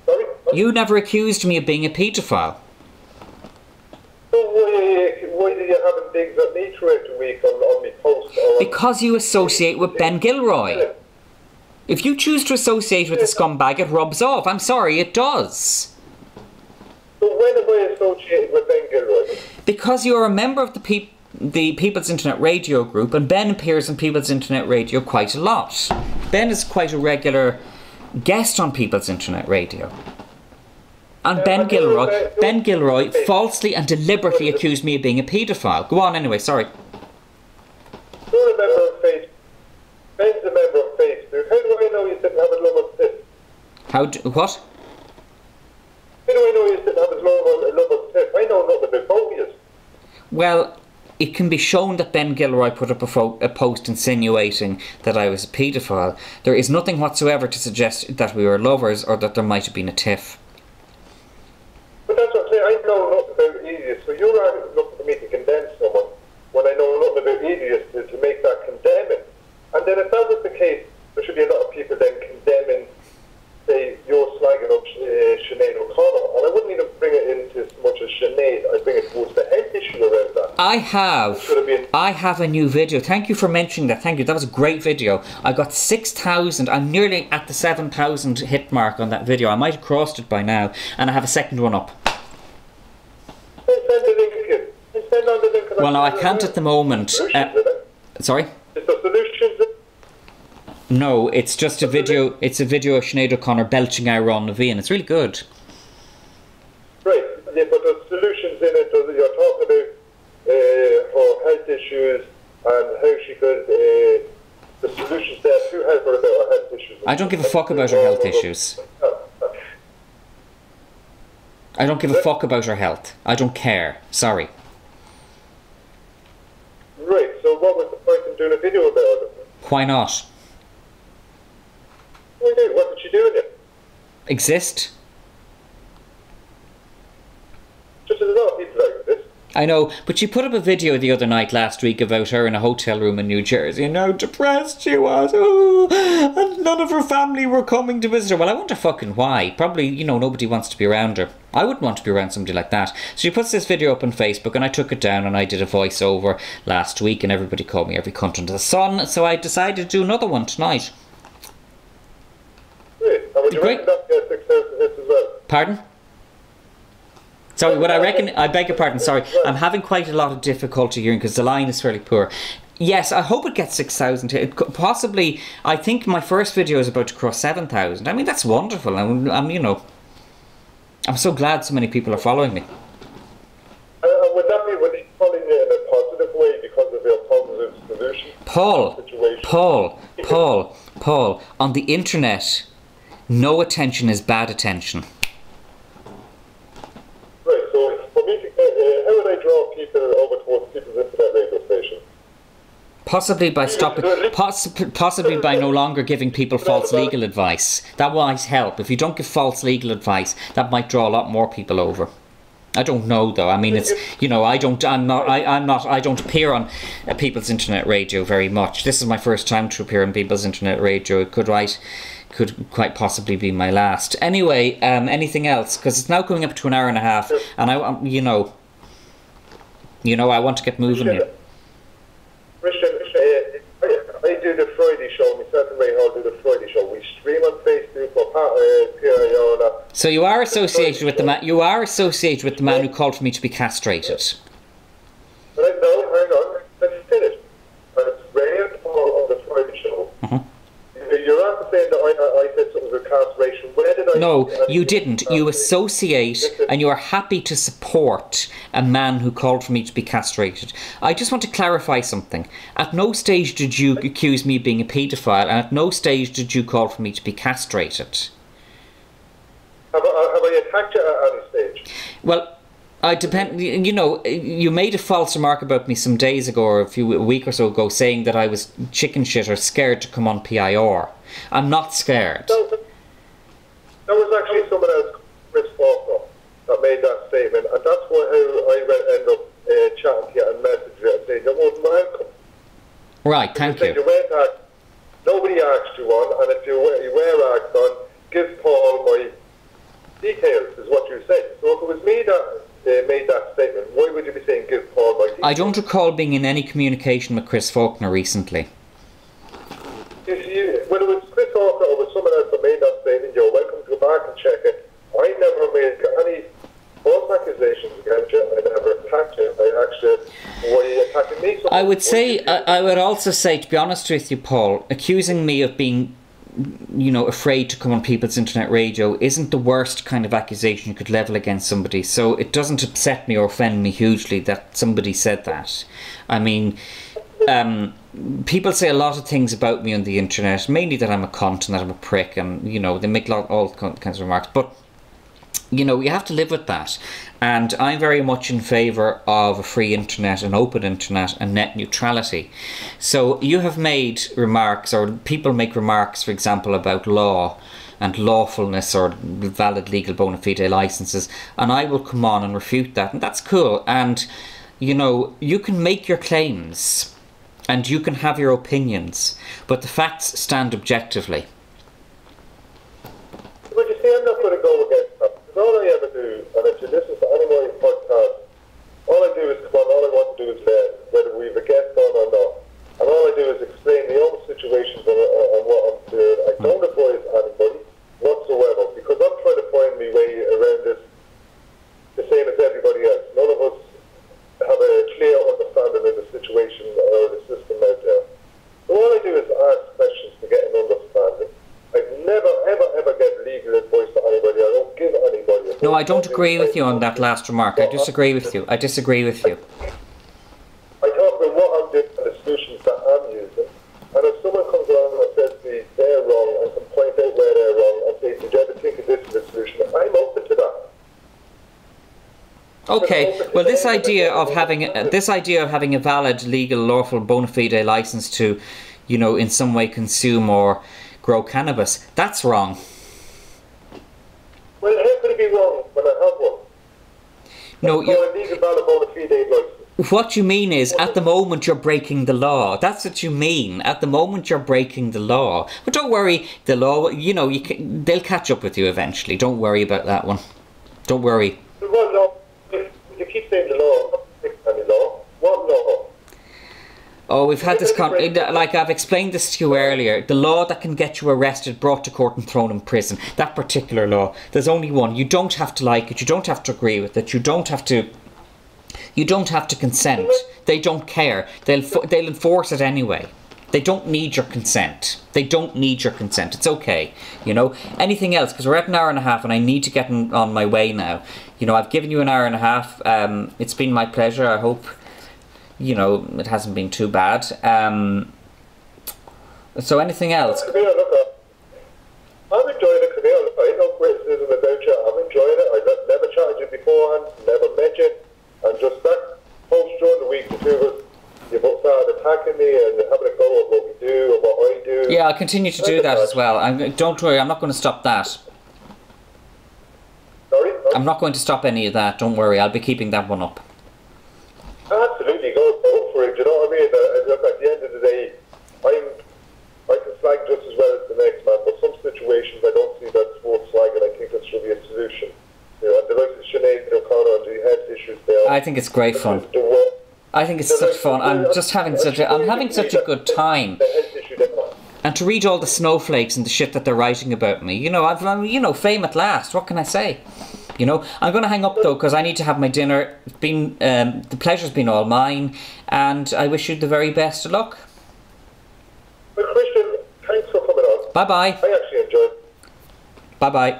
Sorry? You never accused me of being a paedophile. So why do you have digs at me throughout the week on me post? Because you associate with Ben Gilroy. If you choose to associate with a scumbag, it rubs off. I'm sorry, it does. So when have I associated with Ben Gilroy? Because you're a member of the People's Internet Radio group, and Ben appears on People's Internet Radio quite a lot. Ben is quite a regular guest on People's Internet Radio. And Ben Gilroy falsely and deliberately accused me of being a paedophile. Go on anyway, sorry. You're a member of Facebook. Ben's a member of Facebook. How do I know you didn't have a love of tip? What? How do I know you didn't have a love of tip? I know nothing about you. Well, it can be shown that Ben Gilroy put up a post insinuating that I was a paedophile. There is nothing whatsoever to suggest that we were lovers or that there might have been a tiff. But that's what I'm saying. I know nothing about idiots, so you're not looking for me to condemn someone when I know nothing about idiots to make that condemning. And then if that was the case, there should be a lot of people then condemning, say, you're slagging up Sinead O'Connell. And I wouldn't even bring it into so much as Sinead. I'd bring it towards the health issue around that. I have a new video. Thank you for mentioning that. Thank you. That was a great video. I got 6,000. I'm nearly at the 7,000 hit mark on that video. I might have crossed it by now. And I have a second one up. Send the link in. Send on the link. Well, no, I can't at the moment. Sorry? Is there solutions? No, it's just a video. It's a video of Sinead O'Connor belching out Ron Naveen. It's really good. Right, yeah, but there's solutions in it. You're talking about her health issues and how she could. The solutions there to help her about her health issues. I don't give a fuck about her health issues. I don't give a fuck about her health. I don't care. Sorry. Right, so what was the point in doing a video about it? Why not? What did she do in it? Exist? Just there's a lot of people like this. I know, but she put up a video the other night last week about her in a hotel room in New Jersey and how depressed she was. Oh, and none of her family were coming to visit her. Well, I wonder fucking why. Probably, you know, nobody wants to be around her. I wouldn't want to be around somebody like that. So she puts this video up on Facebook and I took it down and I did a voiceover last week and everybody called me every cunt under the sun. So I decided to do another one tonight. Great. And would you reckon that gets 6,000 hits as well? Pardon? Sorry, what I reckon, I beg your pardon, sorry. I'm having quite a lot of difficulty hearing because the line is fairly poor. Yes, I hope it gets 6,000. Possibly, I think my first video is about to cross 7,000. I mean, that's wonderful. I'm, you know, I'm so glad so many people are following me. Would that be, would they following you in a positive way because of your positive solution? Paul, on the internet, no attention is bad attention. Right, so for me to how would I draw people over towards people's internet radio station? Possibly by stopping, possibly by no longer giving people false legal advice. That might help. If you don't give false legal advice, that might draw a lot more people over. I don't know though. I mean, it's, you know, I don't appear on People's Internet Radio very much. This is my first time to appear on People's Internet Radio. It could quite possibly be my last. Anyway, anything else? Because it's now coming up to an hour and a half, and I want to get moving here. Christian, I do the Friday show. Myself and Ray Hall do the Friday show. We stream on Facebook for Pierre. So you are associated with the man. You are associated with the man who called for me to be castrated. No, hang on. Let's finish. It's Ray and Paul on the Friday show. You're after saying that I said something about castration. Where did I? No, you didn't. You associate and you are happy to support a man who called for me to be castrated. I just want to clarify something. At no stage did you accuse me of being a paedophile, and at no stage did you call for me to be castrated. Have I attacked you at any stage? Well, I depend. You know, you made a false remark about me some days ago, or a week or so ago, saying that I was chicken shit or scared to come on PIR. I'm not scared. There was actually someone else, Chris Faulkner, that made that statement, and that's how I end up chatting to you and messaging you and saying you're most welcome. Right, thank you. Nobody asked you on, and if you were asked on, give Paul my details, is what you said. So if it was me that made that statement, why would you be saying give Paul my details? I don't recall being in any communication with Chris Faulkner recently. When it was Chris Faulkner or was someone else that made that statement, you're welcome to go back and check it. I never made any false accusations against you. I never attacked you. Why are you attacking me? I would say, I would also say, to be honest with you, Paul, accusing me of being, you know, afraid to come on People's Internet Radio isn't the worst kind of accusation you could level against somebody. So it doesn't upset me or offend me hugely that somebody said that. I mean, people say a lot of things about me on the internet, mainly that I'm a cunt and that I'm a prick, and, you know, they make all kinds of remarks. But you know, you have to live with that. And I'm very much in favour of a free internet, an open internet, and net neutrality. So you have made remarks, or people make remarks, for example, about law and lawfulness or valid legal bona fide licences, and I will come on and refute that, and that's cool. And, you know, you can make your claims and you can have your opinions, but the facts stand objectively. Well, you see, I'm not going to go against that. Because all I ever do, and if you listen to any of my podcasts, all I do is come on, all I want to do is learn, whether we have a guest on or not. And all I do is explain the own situations and what I'm doing. I don't advise anybody whatsoever, because I'm trying to find my way around this the same as everybody else. None of us have a clear understanding of the situation or the system out there. So all I do is ask questions to get an understanding. I've never, ever, ever get legal advice to anybody. I don't give anybody advice. No, I don't agree with you on that last remark. I disagree with you. I disagree with you. I talk about what I'm doing and the solutions that I'm using. And if someone comes along and says to me they're wrong and can point out where they're wrong and say, did you ever think of this as a solution? I'm open to that. Okay, well, this idea of having a valid, legal, lawful, bona fide license to, you know, in some way consume or grow cannabis, that's wrong. Well, how could it be wrong when I have one? No, a legal, valid, bona fide license. What you mean is, at the moment you're breaking the law. That's what you mean. At the moment you're breaking the law. But don't worry, the law, you know, they'll catch up with you eventually. Don't worry about that one. Don't worry. Well, no, you keep saying the law. I'm not breaking any law. What law? Oh, we've had this like I've explained this to you earlier. The law that can get you arrested, brought to court and thrown in prison. That particular law. There's only one. You don't have to like it. You don't have to agree with it. You don't have to consent. They don't care. They'll enforce it anyway. They don't need your consent. They don't need your consent. It's okay. You know, anything else, because we're at an hour and a half and I need to get on my way now. You know, I've given you an hour and a half. It's been my pleasure. I hope, you know, it hasn't been too bad. So anything else? I'm enjoying it, Camille. I ain't no criticism about you. I'm enjoying it. I've never chatted you beforehand, never met you. And just that post during the week, the two of us, you both started attacking me and having a go at what we do and what I do. Yeah, I'll continue to do that as well. Don't worry, I'm not going to stop that. Sorry? I'm not going to stop any of that, don't worry. I'll be keeping that one up. Absolutely, go for it. You know what I mean? Look, at the end of the day, I can slag just as well as the next man, but some situations I don't see that's worth slagging. I think that should be a solution. You know, and the likes of Sinead O'Connor and the health issues there. I think it's great fun. I think it's such fun. I'm just having such a good time. And to read all the snowflakes and the shit that they're writing about me, you know, I'm fame at last. What can I say? You know, I'm going to hang up though because I need to have my dinner. It's been the pleasure's been all mine, and I wish you the very best of luck. Well, Christian, thanks for coming on. Bye bye. I actually enjoyed it. Bye bye.